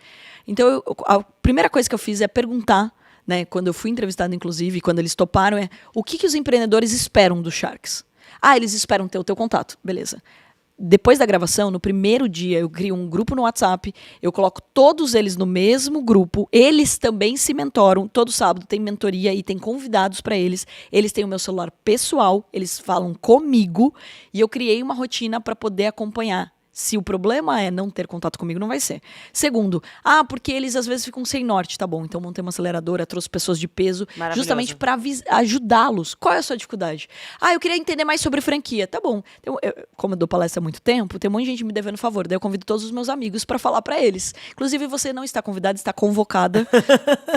Então, a primeira coisa que eu fiz é perguntar, né, quando eu fui entrevistado, inclusive, quando eles toparam, o que os empreendedores esperam dos Sharks? Eles esperam ter o teu contato. Beleza. Depois da gravação, no primeiro dia, eu crio um grupo no WhatsApp, eu coloco todos eles no mesmo grupo, eles também se mentoram, todo sábado tem mentoria e tem convidados para eles têm o meu celular pessoal, eles falam comigo, e eu criei uma rotina para poder acompanhar. Se o problema é não ter contato comigo, não vai ser. Segundo, porque eles às vezes ficam sem norte, tá bom, então montei uma aceleradora, trouxe pessoas de peso, justamente para ajudá-los. Qual é a sua dificuldade? Eu queria entender mais sobre franquia. Tá bom, como eu dou palestra há muito tempo, tem um monte de gente me devendo favor, daí eu convido todos os meus amigos para falar para eles. Inclusive, você não está convidada, está convocada,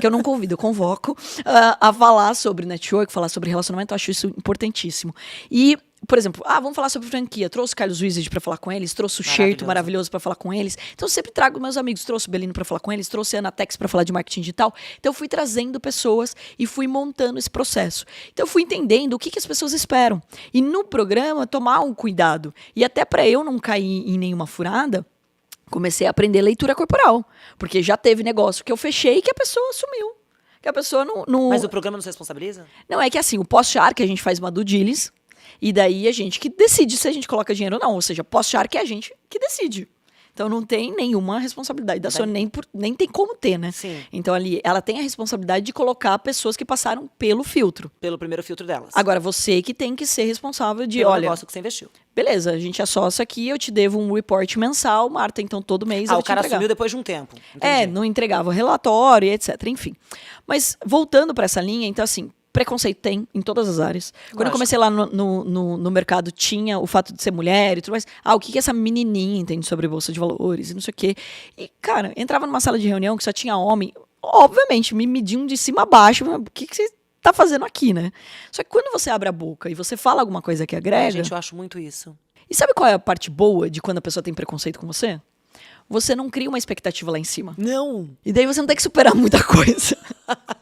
que eu não convido, eu convoco, a falar sobre network, falar sobre relacionamento, eu acho isso importantíssimo. E por exemplo, vamos falar sobre franquia. Trouxe o Carlos Wizard para falar com eles, trouxe o Xerto maravilhoso para falar com eles. Então, eu sempre trago meus amigos. Trouxe o Belino para falar com eles, trouxe a Anatex para falar de marketing digital. Então, eu fui trazendo pessoas e fui montando esse processo. Então, eu fui entendendo o que as pessoas esperam. E no programa, tomar um cuidado. E até para eu não cair em nenhuma furada, comecei a aprender leitura corporal. Porque já teve negócio que eu fechei e que a pessoa sumiu. Que a pessoa não... Mas o programa não se responsabiliza? Não, é que assim, o pós-Shark, a gente faz uma due diligence. E daí a gente que decide se a gente coloca dinheiro ou não. Ou seja, pós-Shark é a gente que decide. Então não tem nenhuma responsabilidade da Sony, nem tem como ter, né? Sim. Então ali, ela tem a responsabilidade de colocar pessoas que passaram pelo filtro. Pelo primeiro filtro delas. Agora, você que tem que ser responsável de, pelo negócio que você investiu. Beleza, a gente é sócio aqui, eu te devo um report mensal, Marta, então todo mês eu o cara assumiu depois de um tempo. Entendi. Não entregava relatório, etc, enfim. Mas voltando para essa linha, então assim, preconceito tem em todas as áreas. Quando eu comecei lá no mercado, tinha o fato de ser mulher e tudo mais. O que essa menininha entende sobre bolsa de valores e não sei o quê. E, cara, entrava numa sala de reunião que só tinha homem, obviamente, me mediam de cima a baixo. O que você tá fazendo aqui, né? Só que quando você abre a boca e você fala alguma coisa que agrega... Gente, eu acho muito isso. E sabe qual é a parte boa de quando a pessoa tem preconceito com você? Você não cria uma expectativa lá em cima. Não! E daí você não tem que superar muita coisa.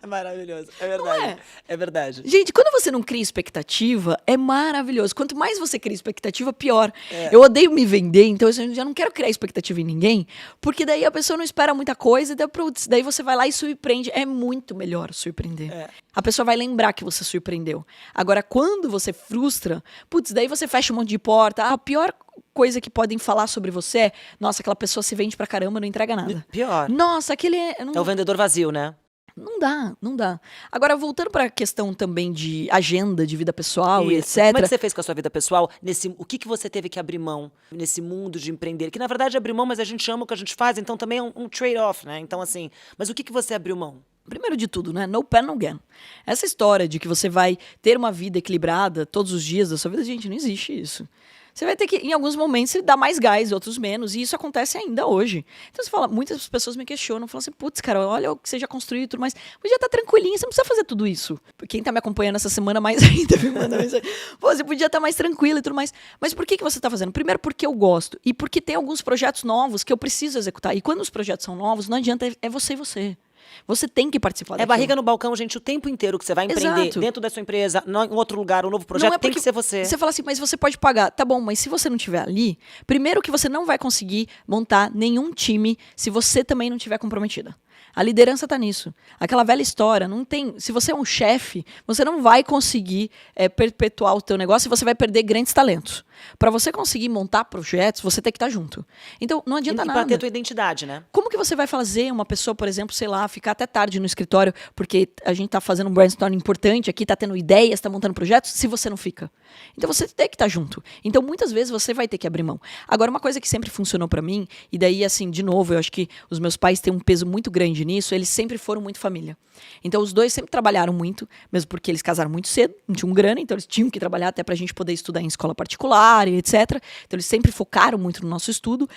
Maravilhoso. É verdade. É verdade. Gente, quando você não cria expectativa, é maravilhoso. Quanto mais você cria expectativa, pior. Eu odeio me vender, então eu já não quero criar expectativa em ninguém, porque daí a pessoa não espera muita coisa, e daí você vai lá e surpreende. É muito melhor surpreender. A pessoa vai lembrar que você surpreendeu. Agora, quando você frustra, daí você fecha um monte de porta. A pior coisa que podem falar sobre você é, nossa, aquela pessoa se vende pra caramba, não entrega nada. Pior. Nossa, aquele... É o vendedor vazio, né? Não dá. Agora, voltando para a questão também de agenda, de vida pessoal e Isso. etc. Como é que você fez com a sua vida pessoal? O que você teve que abrir mão nesse mundo de empreender? Que na verdade é abrir mão, mas a gente ama o que a gente faz, então também é um trade-off, né? Então assim, mas o que você abriu mão? Primeiro de tudo, né? No pain, no gain. Essa história de que você vai ter uma vida equilibrada todos os dias da sua vida, gente, não existe isso. Você vai ter que, em alguns momentos, dar mais gás, outros menos. E isso acontece ainda hoje. Então você fala, muitas pessoas me questionam, falam assim, putz, cara, olha o que você já construiu e tudo mais. Mas já tá tranquilinho, você não precisa fazer tudo isso. Quem tá me acompanhando essa semana mais ainda me manda mensagem. Pô, você podia estar mais tranquilo e tudo mais. Mas por que você tá fazendo? Primeiro, porque eu gosto. E porque tem alguns projetos novos que eu preciso executar. E quando os projetos são novos, não adianta, é você e você. Você tem que participar daquilo. É barriga no balcão, gente, o tempo inteiro que você vai empreender. Exato. Dentro da sua empresa, em outro lugar, um novo projeto, tem que ser você. Você fala assim, mas você pode pagar. Tá bom, mas se você não estiver ali, primeiro que você não vai conseguir montar nenhum time se você também não estiver comprometida. A liderança tá nisso. Aquela velha história, não tem... Se você é um chefe, você não vai conseguir perpetuar o teu negócio e você vai perder grandes talentos. Para você conseguir montar projetos, você tem que estar junto. Então, não adianta nada. E pra ter tua identidade, né? Como que você vai fazer uma pessoa, por exemplo, sei lá, ficar até tarde no escritório, porque a gente tá fazendo um brainstorm importante aqui, tá tendo ideias, tá montando projetos, se você não fica? Então, você tem que estar junto. Então, muitas vezes, você vai ter que abrir mão. Agora, uma coisa que sempre funcionou para mim, e daí, assim, de novo, eu acho que os meus pais têm um peso muito grande nisso, eles sempre foram muito família. Então, os dois sempre trabalharam muito, mesmo porque eles casaram muito cedo, não tinham grana, então eles tinham que trabalhar até pra gente poder estudar em escola particular, e etc. Então, eles sempre focaram muito no nosso estudo.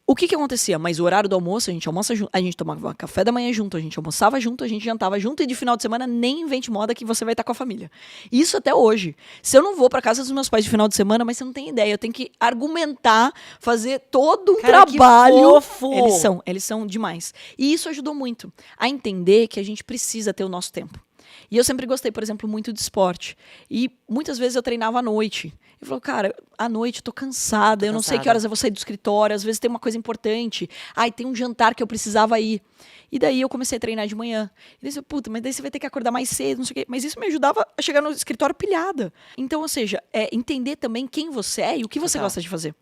O que acontecia? Mas o horário do almoço, a gente almoça junto, a gente tomava café da manhã junto, a gente almoçava junto, a gente jantava junto, e de final de semana nem invente moda que você vai estar com a família. Isso até hoje. Se eu não vou para casa dos meus pais de final de semana, mas você não tem ideia, eu tenho que argumentar, fazer todo um trabalho. Que fofo! Eles são demais. E isso ajudou muito a entender que a gente precisa ter o nosso tempo. E eu sempre gostei, por exemplo, muito de esporte. E muitas vezes eu treinava à noite. Eu falo, cara, à noite eu tô cansada, eu não sei que horas eu vou sair do escritório, às vezes tem uma coisa importante. Ai, tem um jantar que eu precisava ir. E daí eu comecei a treinar de manhã. E daí eu, puta, mas daí você vai ter que acordar mais cedo, não sei o quê. Mas isso me ajudava a chegar no escritório pilhada. Então, ou seja, entender também quem você é e o que você gosta de fazer.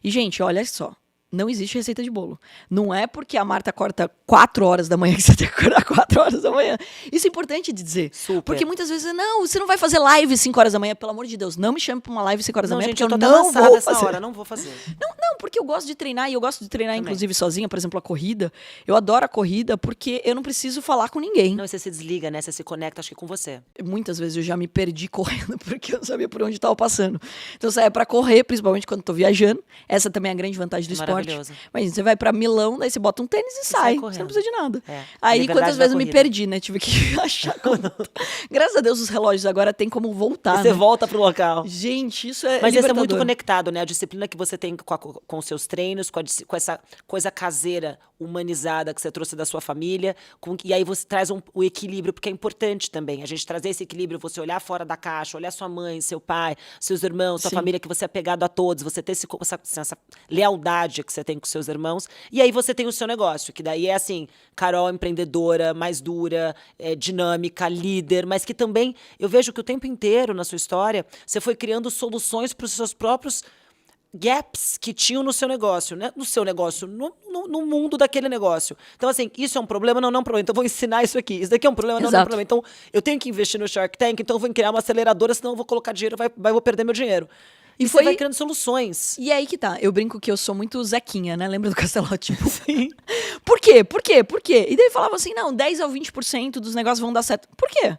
E, gente, olha só. Não existe receita de bolo. Não é porque a Marta corta 4 horas da manhã que você tem que acordar 4 horas da manhã. Isso é importante de dizer. Super. Porque muitas vezes, não, você não vai fazer live 5 horas da manhã, pelo amor de Deus. Não me chame pra uma live 5 horas da manhã, gente, porque eu tô não vou fazer. Hora, não vou fazer. Não, porque eu gosto de treinar, e eu gosto de treinar, Também. inclusive, sozinha, por exemplo, a corrida. Eu adoro a corrida porque eu não preciso falar com ninguém. Não, você se desliga, né? Você se conecta, acho que com você. Muitas vezes eu já me perdi correndo porque eu não sabia por onde estava passando. Então, eu saía pra correr, principalmente quando tô viajando. Essa também é a grande vantagem do esporte. Maravilhoso. Mas você vai pra Milão, daí você bota um tênis e sai. Você não precisa de nada. Aí, quantas vezes eu me perdi, né? Tive que achar como... Graças a Deus, os relógios agora tem como voltar. E você né? volta pro local. Gente, isso é Mas isso é muito libertador. conectado, né? A disciplina que você tem com os seus treinos, com essa coisa caseira, humanizada que você trouxe da sua família. E aí você traz o equilíbrio, porque é importante também. A gente trazer esse equilíbrio, você olhar fora da caixa, olhar sua mãe, seu pai, seus irmãos, sua Sim. família, que você é apegado a todos, você ter essa lealdade que você tem com seus irmãos. E aí você tem o seu negócio, que daí é assim, Carol empreendedora, mais dura, dinâmica, líder, mas que também, eu vejo que o tempo inteiro na sua história, você foi criando soluções para os seus próprios gaps que tinham no seu negócio, né? No seu negócio, no mundo daquele negócio. Então, assim, isso é um problema? Não, não é um problema. Então, eu vou ensinar isso aqui. Isso daqui é um problema? Não, não é um problema. Então, eu tenho que investir no Shark Tank, então eu vou criar uma aceleradora, senão eu vou colocar dinheiro, vou perder meu dinheiro. E você vai criando soluções. E aí que tá. Eu brinco que eu sou muito Zequinha, né? Lembra do Castelote? Tipo, sim. Por quê? E daí falava assim, não, 10 a 20% dos negócios vão dar certo. Por quê?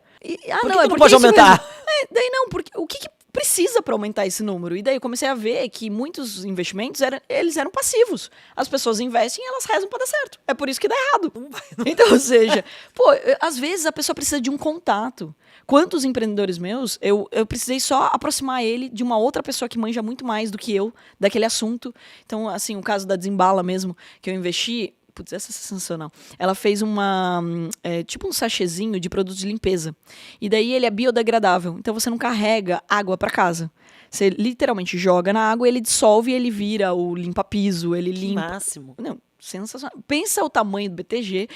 Por que não pode aumentar? Daí não, porque o que precisa para aumentar esse número? E daí eu comecei a ver que muitos investimentos eles eram passivos. As pessoas investem e elas rezam para dar certo. É por isso que dá errado. Então, ou seja, às vezes a pessoa precisa de um contato. Quantos empreendedores meus, eu precisei só aproximar ele de uma outra pessoa que manja muito mais do que eu daquele assunto. Então, assim, o caso da Desembala mesmo, que eu investi. Putz, essa é sensacional. Ela fez tipo um sachêzinho de produtos de limpeza. E daí ele é biodegradável. Então você não carrega água para casa. Você literalmente joga na água, ele dissolve e ele vira o limpa-piso, ele limpa. Máximo. Não, sensacional. Pensa o tamanho do BTG.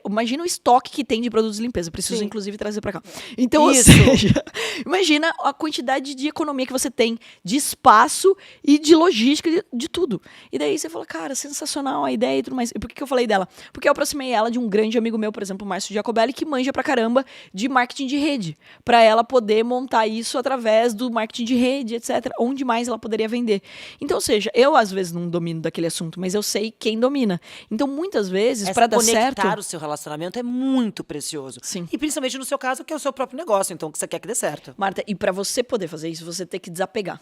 Imagina o estoque que tem de produtos de limpeza. Preciso, inclusive, trazer para cá. Então, Isso. Ou seja, imagina a quantidade de economia que você tem de espaço e de logística, de tudo. E daí você fala, cara, sensacional a ideia e tudo mais. E por que eu falei dela? Porque eu aproximei ela de um grande amigo meu, por exemplo, o Márcio Jacobelli, que manja pra caramba de marketing de rede. Pra ela poder montar isso através do marketing de rede, etc. Onde mais ela poderia vender. Então, ou seja, eu às vezes não domino daquele assunto, mas eu sei quem domina. Então, muitas vezes, para dar certo... Conectar o seu relacionamento é muito precioso. Sim. E principalmente no seu caso, que é o seu próprio negócio, então que você quer que dê certo. Marta, e para você poder fazer isso, você tem que desapegar.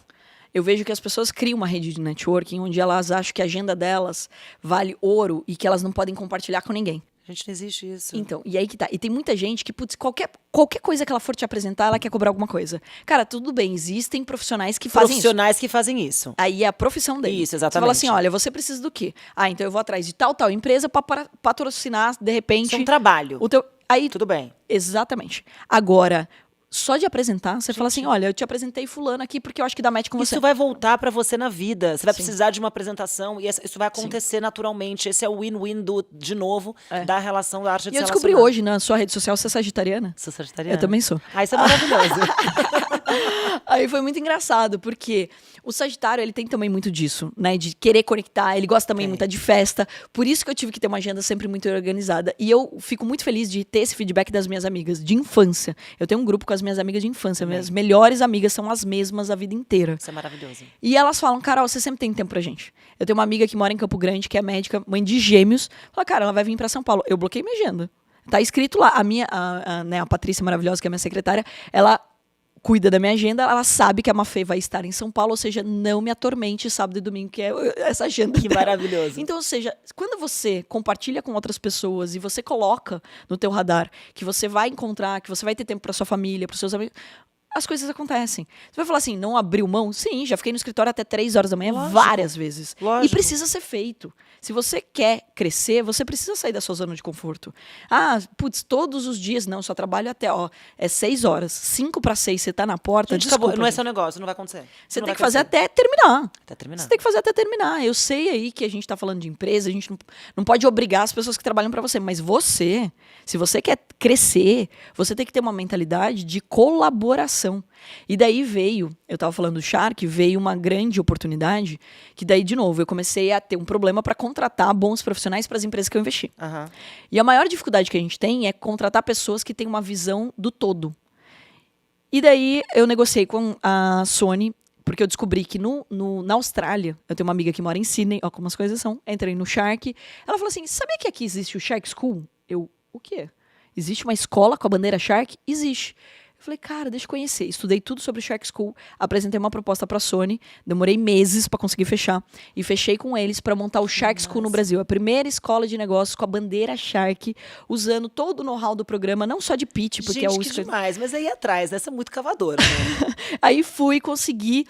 Eu vejo que as pessoas criam uma rede de networking onde elas acham que a agenda delas vale ouro e que elas não podem compartilhar com ninguém. Gente, não existe isso. Então, e aí que tá. E tem muita gente que, putz, qualquer coisa que ela for te apresentar, ela quer cobrar alguma coisa. Cara, tudo bem, existem profissionais que fazem isso. Profissionais que fazem isso. Aí é a profissão dele. Isso, exatamente. Você fala assim, olha, você precisa do quê? Então eu vou atrás de tal empresa para patrocinar, de repente... Isso é um trabalho. Aí, Tudo bem. Exatamente. Agora... Só de apresentar, você fala assim, olha, eu te apresentei fulano aqui porque eu acho que dá match com você. Isso vai voltar pra você na vida. Você vai precisar de uma apresentação e isso vai acontecer naturalmente. Esse é o win-win de novo, da relação da arte de E eu se descobri relacionar. hoje na sua rede social, você é sagitariana? Sou sagitariana. Eu também sou. Isso é maravilhoso. Aí foi muito engraçado, porque o Sagitário, ele tem também muito disso, né? De querer conectar, ele gosta também muito de festa. Por isso que eu tive que ter uma agenda sempre muito organizada. E eu fico muito feliz de ter esse feedback das minhas amigas de infância. Eu tenho um grupo com as minhas amigas de infância. Minhas melhores amigas são as mesmas a vida inteira. Isso é maravilhoso. E elas falam, Carol, você sempre tem tempo pra gente. Eu tenho uma amiga que mora em Campo Grande, que é médica, mãe de gêmeos. Fala, cara, ela vai vir pra São Paulo. Eu bloqueei minha agenda. Tá escrito lá. A Patrícia maravilhosa, que é a minha secretária, ela cuida da minha agenda, ela sabe que a Mafê vai estar em São Paulo, ou seja, não me atormente sábado e domingo, que é essa agenda Que dela. maravilhoso. Então, ou seja, quando você compartilha com outras pessoas e você coloca no teu radar que você vai encontrar, que você vai ter tempo para sua família, para os seus amigos, as coisas acontecem. Você vai falar assim, não abriu mão? Sim, já fiquei no escritório até 3 horas da manhã várias vezes. Lógico. E precisa ser feito. Se você quer crescer, você precisa sair da sua zona de conforto. Todos os dias, não, só trabalho até, 6 horas. 5 para 6, você tá na porta, Gente, desculpa. acabou. Não é seu negócio, não vai acontecer. Você Não tem vai que fazer crescer. até terminar. Até terminar. Você tem que fazer até terminar. Eu sei aí que a gente tá falando de empresa, a gente não pode obrigar as pessoas que trabalham para você, mas você, se você quer crescer, você tem que ter uma mentalidade de colaboração. E daí eu tava falando do Shark, veio uma grande oportunidade, que daí, de novo, eu comecei a ter um problema para contratar bons profissionais para as empresas que eu investi. Uhum. E a maior dificuldade que a gente tem é contratar pessoas que têm uma visão do todo. E daí eu negociei com a Sony, porque eu descobri que na Austrália, eu tenho uma amiga que mora em Sydney, ó como as coisas são, entrei no Shark, ela falou assim, sabia que aqui existe o Shark School? O quê? Existe uma escola com a bandeira Shark? Existe. Eu falei, cara, deixa eu conhecer. Estudei tudo sobre o Shark School, apresentei uma proposta para a Sony, demorei meses para conseguir fechar, e fechei com eles para montar o Shark School no Brasil, a primeira escola de negócios com a bandeira Shark, usando todo o know-how do programa, não só de pitch, porque Gente, é o que demais. Mas aí atrás, essa é muito cavadora. Né? Aí fui, consegui,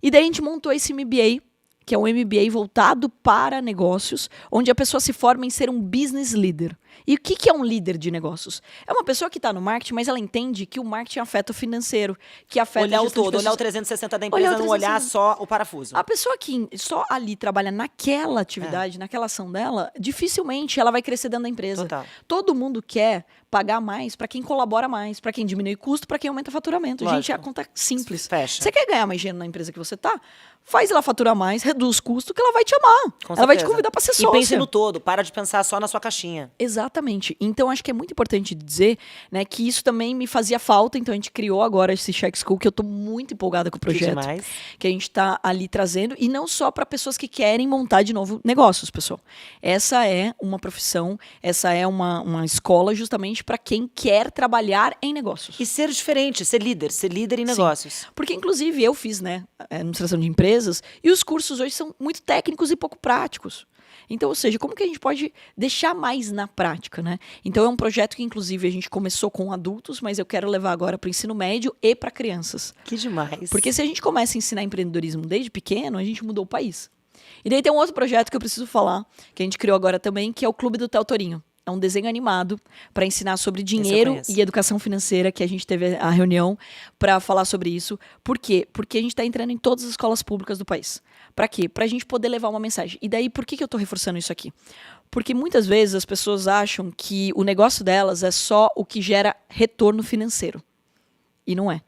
e daí a gente montou esse MBA, que é um MBA voltado para negócios, onde a pessoa se forma em ser um business leader. E o que é um líder de negócios? É uma pessoa que está no marketing, mas ela entende que o marketing afeta o financeiro, que afeta Olhar a o gestão de todo, pessoas. olhar o 360 da empresa, não olhar só o parafuso. A pessoa que só ali trabalha naquela atividade, naquela ação dela, dificilmente ela vai crescer dentro da empresa. Total. Todo mundo quer pagar mais para quem colabora mais, para quem diminui custo, para quem aumenta faturamento. Lógico. Gente, é a conta simples. Fecha. Você quer ganhar mais dinheiro na empresa que você tá? Faz ela faturar mais, reduz custo que ela vai te amar. Com ela vai te certeza. convidar para ser E sócia. pense no todo, para de pensar só na sua caixinha. Exatamente. Então, acho que é muito importante dizer, né, que isso também me fazia falta. Então, a gente criou agora esse Check School, que eu tô muito empolgada com o projeto. Que demais. Que a gente tá ali trazendo. E não só para pessoas que querem montar de novo negócios, pessoal. Essa é uma profissão, essa é uma escola justamente para quem quer trabalhar em negócios. E ser diferente, ser líder em negócios. Porque, inclusive, eu fiz, né, administração de empresas, e os cursos hoje são muito técnicos e pouco práticos. Então, ou seja, como que a gente pode deixar mais na prática, né? Então, é um projeto que, inclusive, a gente começou com adultos, mas eu quero levar agora para o ensino médio e para crianças. Que demais. Porque se a gente começa a ensinar empreendedorismo desde pequeno, a gente mudou o país. E daí tem um outro projeto que eu preciso falar, que a gente criou agora também, que é o Clube do Theo Torinho. É um desenho animado para ensinar sobre dinheiro e educação financeira, que a gente teve a reunião para falar sobre isso. Por quê? Porque a gente está entrando em todas as escolas públicas do país. Para quê? Para a gente poder levar uma mensagem. E daí, por que eu estou reforçando isso aqui? Porque muitas vezes as pessoas acham que o negócio delas é só o que gera retorno financeiro. E não é.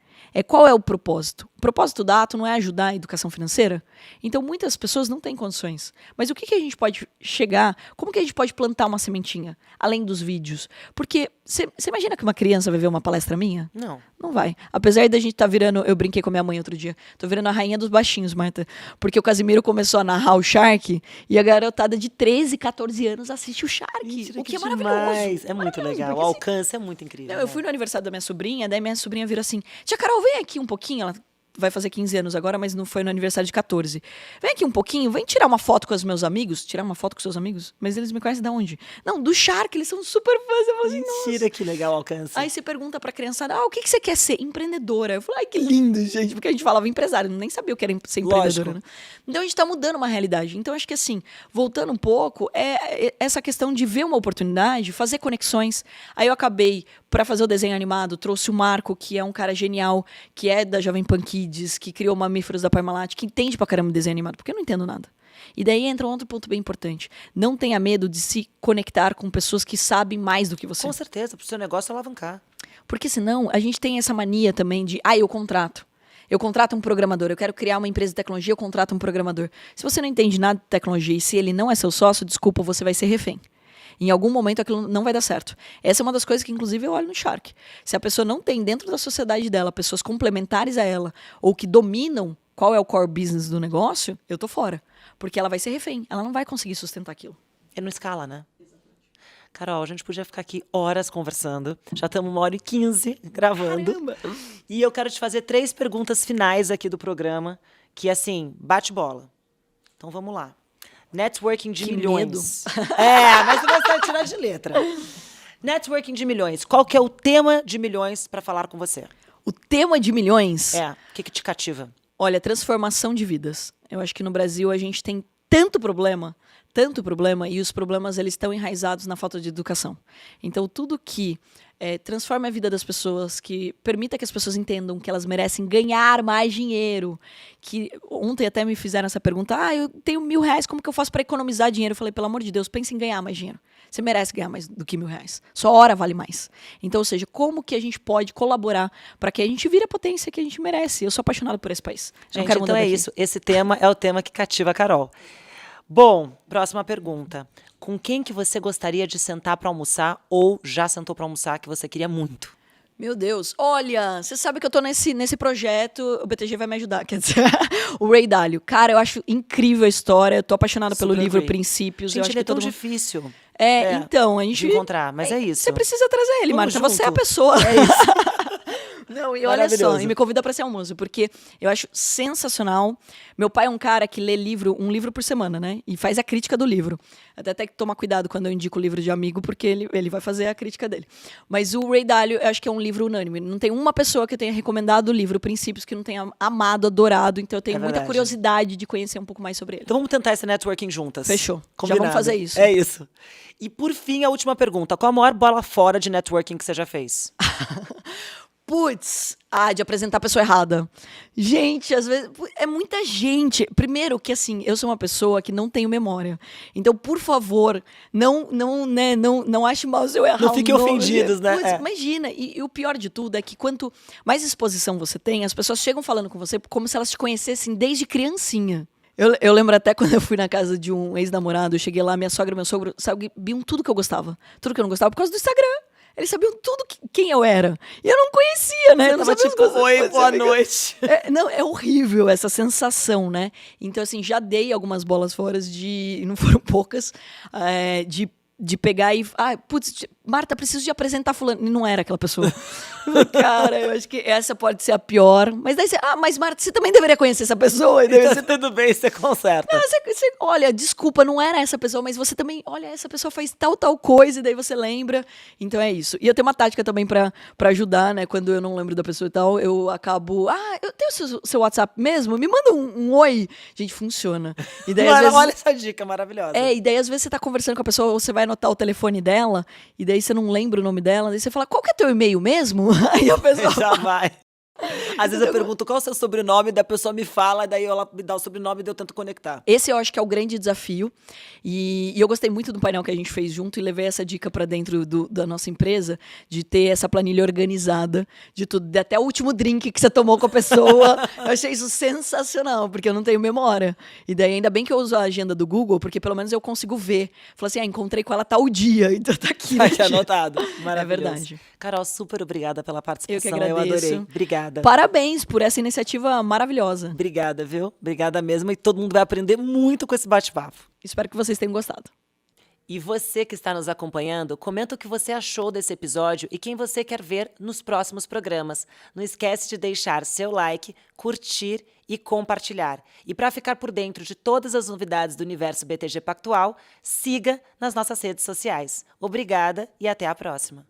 Qual é o propósito? O propósito da Ato não é ajudar a educação financeira? Então, muitas pessoas não têm condições. Mas o que a gente pode chegar? Como que a gente pode plantar uma sementinha? Além dos vídeos. Porque, você imagina que uma criança vai ver uma palestra minha? Não. Não vai. Apesar da gente estar virando... Eu brinquei com a minha mãe outro dia. Tô virando a rainha dos baixinhos, Marta. Porque o Casimiro começou a narrar o Shark e a garotada de 13, 14 anos assiste o Shark. Mentira, o que é demais. maravilhoso. É muito legal. O assim, alcance é muito incrível. eu fui no aniversário da minha sobrinha, daí minha sobrinha virou assim: Tia Carol, vem aqui um pouquinho. Ela vai fazer 15 anos agora, mas não foi no aniversário de 14. Vem aqui um pouquinho, vem tirar uma foto com os meus amigos. Tirar uma foto com seus amigos? Mas eles me conhecem de onde? Não, do Shark, eles são super fãs. Eu falo assim, Mentira, nossa. que legal o alcance. Aí você pergunta pra criançada, o que você quer ser? Empreendedora. Eu falo, ai, que lindo, gente. Porque a gente falava empresário, nem sabia o que era ser empreendedora. Né? Então a gente tá mudando uma realidade. Então acho que assim, voltando um pouco, é essa questão de ver uma oportunidade, fazer conexões. Aí eu acabei, pra fazer o desenho animado, trouxe o Marco, que é um cara genial, que é da Jovem Pan Kids, que criou Mamíferos da Parmalat, que entende pra caramba de desenho animado, porque eu não entendo nada. E daí entra um outro ponto bem importante. Não tenha medo de se conectar com pessoas que sabem mais do que você. Com certeza, pro seu negócio alavancar. Porque senão a gente tem essa mania também de, eu contrato. Eu contrato um programador, eu quero criar uma empresa de tecnologia, eu contrato um programador. Se você não entende nada de tecnologia e se ele não é seu sócio, desculpa, você vai ser refém. Em algum momento aquilo não vai dar certo. Essa é uma das coisas que, inclusive, eu olho no Shark. Se a pessoa não tem dentro da sociedade dela pessoas complementares a ela ou que dominam qual é o core business do negócio, eu tô fora. Porque ela vai ser refém. Ela não vai conseguir sustentar aquilo. E não escala, né? Carol, a gente podia ficar aqui horas conversando. Já estamos 1h15 gravando. Caramba! E eu quero te fazer 3 perguntas finais aqui do programa, que, assim, bate bola. Então, vamos lá. Networking de milhões. Mas você vai tirar de letra. Networking de milhões. Qual que é o tema de milhões para falar com você? O tema de milhões? O que te cativa? Olha, transformação de vidas. Eu acho que no Brasil a gente tem tanto problema, e os problemas eles estão enraizados na falta de educação. Então, tudo que transforme a vida das pessoas, que permita que as pessoas entendam que elas merecem ganhar mais dinheiro. Que ontem até me fizeram essa pergunta, eu tenho R$1.000, como que eu faço para economizar dinheiro? Eu falei, pelo amor de Deus, pense em ganhar mais dinheiro. Você merece ganhar mais do que R$1.000. Sua hora vale mais. Então, ou seja, como que a gente pode colaborar para que a gente vire a potência que a gente merece? Eu sou apaixonada por esse país. Gente, então é isso. Esse tema é o tema que cativa a Carol. Bom, próxima pergunta. Com quem que você gostaria de sentar para almoçar ou já sentou para almoçar que você queria muito? Meu Deus, olha, você sabe que eu tô nesse projeto, o BTG vai me ajudar, quer dizer, o Ray Dalio. Cara, eu acho incrível a história, eu tô apaixonada pelo livro Princípios. Gente, eu acho ele que é tão difícil. Então, a gente... de encontrar, mas é isso. Você precisa trazer ele, Marta, você é a pessoa. É isso. Não, e olha só, e me convida para ser almoço, porque eu acho sensacional. Meu pai é um cara que lê um livro por semana, né? E faz a crítica do livro. Até tem que tomar cuidado quando eu indico o livro de amigo, porque ele vai fazer a crítica dele. Mas o Ray Dalio, eu acho que é um livro unânime. Não tem uma pessoa que eu tenha recomendado o livro Princípios que não tenha amado, adorado. Então eu tenho muita curiosidade de conhecer um pouco mais sobre ele. Então vamos tentar esse networking juntas. Fechou. Combinado. Já vamos fazer isso. É isso. E por fim, a última pergunta. Qual a maior bola fora de networking que você já fez? De apresentar a pessoa errada. Gente, às vezes, é muita gente. Primeiro que, assim, eu sou uma pessoa que não tenho memória. Então, por favor, não ache mal se eu errar. Não fiquem ofendidos, né? Imagina. E o pior de tudo é que quanto mais exposição você tem, as pessoas chegam falando com você como se elas te conhecessem desde criancinha. Eu lembro até quando eu fui na casa de um ex-namorado, eu cheguei lá, minha sogra e meu sogro sabiam tudo que eu gostava. Tudo que eu não gostava por causa do Instagram. Eles sabiam tudo quem eu era. E eu não conhecia, né? Você eu não tava sabia tipo, as coisas. oi, boa noite. Não, é horrível essa sensação, né? Então, assim, já dei algumas bolas fora de... Não foram poucas. De pegar e... Putz, Marta, preciso de apresentar fulano. E não era aquela pessoa. Cara, eu acho que essa pode ser a pior. Mas daí você... mas Marta, você também deveria conhecer essa pessoa. E daí Então, tudo bem, você conserta. olha, desculpa, não era essa pessoa, mas você também... Olha, essa pessoa faz tal coisa, e daí você lembra. Então é isso. E eu tenho uma tática também pra ajudar, né? Quando eu não lembro da pessoa e tal, eu acabo... eu tenho seu WhatsApp mesmo? Me manda um oi. Gente, funciona. E daí, às vezes... Olha essa dica maravilhosa. E daí às vezes você tá conversando com a pessoa, ou você vai anotar o telefone dela, e daí você não lembra o nome dela, daí você fala, qual que é teu e-mail mesmo? Aí a pessoa... Já vai. Às vezes eu pergunto qual é o seu sobrenome, da pessoa me fala, daí ela me dá o sobrenome e eu tento conectar. Esse eu acho que é o grande desafio. E eu gostei muito do painel que a gente fez junto e levei essa dica para dentro da nossa empresa, de ter essa planilha organizada, de tudo, de até o último drink que você tomou com a pessoa. Eu achei isso sensacional, porque eu não tenho memória. E daí ainda bem que eu uso a agenda do Google, porque pelo menos eu consigo ver. Falei assim, encontrei com ela tal dia, então tá aqui. Tá aqui anotado. Maravilhoso. É verdade. Carol, super obrigada pela participação. Eu que agradeço. Eu adorei. Obrigada. Parabéns por essa iniciativa maravilhosa. Obrigada, viu? Obrigada mesmo. E todo mundo vai aprender muito com esse bate-papo. Espero que vocês tenham gostado. E você que está nos acompanhando, comenta o que você achou desse episódio e quem você quer ver nos próximos programas. Não esquece de deixar seu like, curtir e compartilhar. E para ficar por dentro de todas as novidades do universo BTG Pactual, siga nas nossas redes sociais. Obrigada e até a próxima.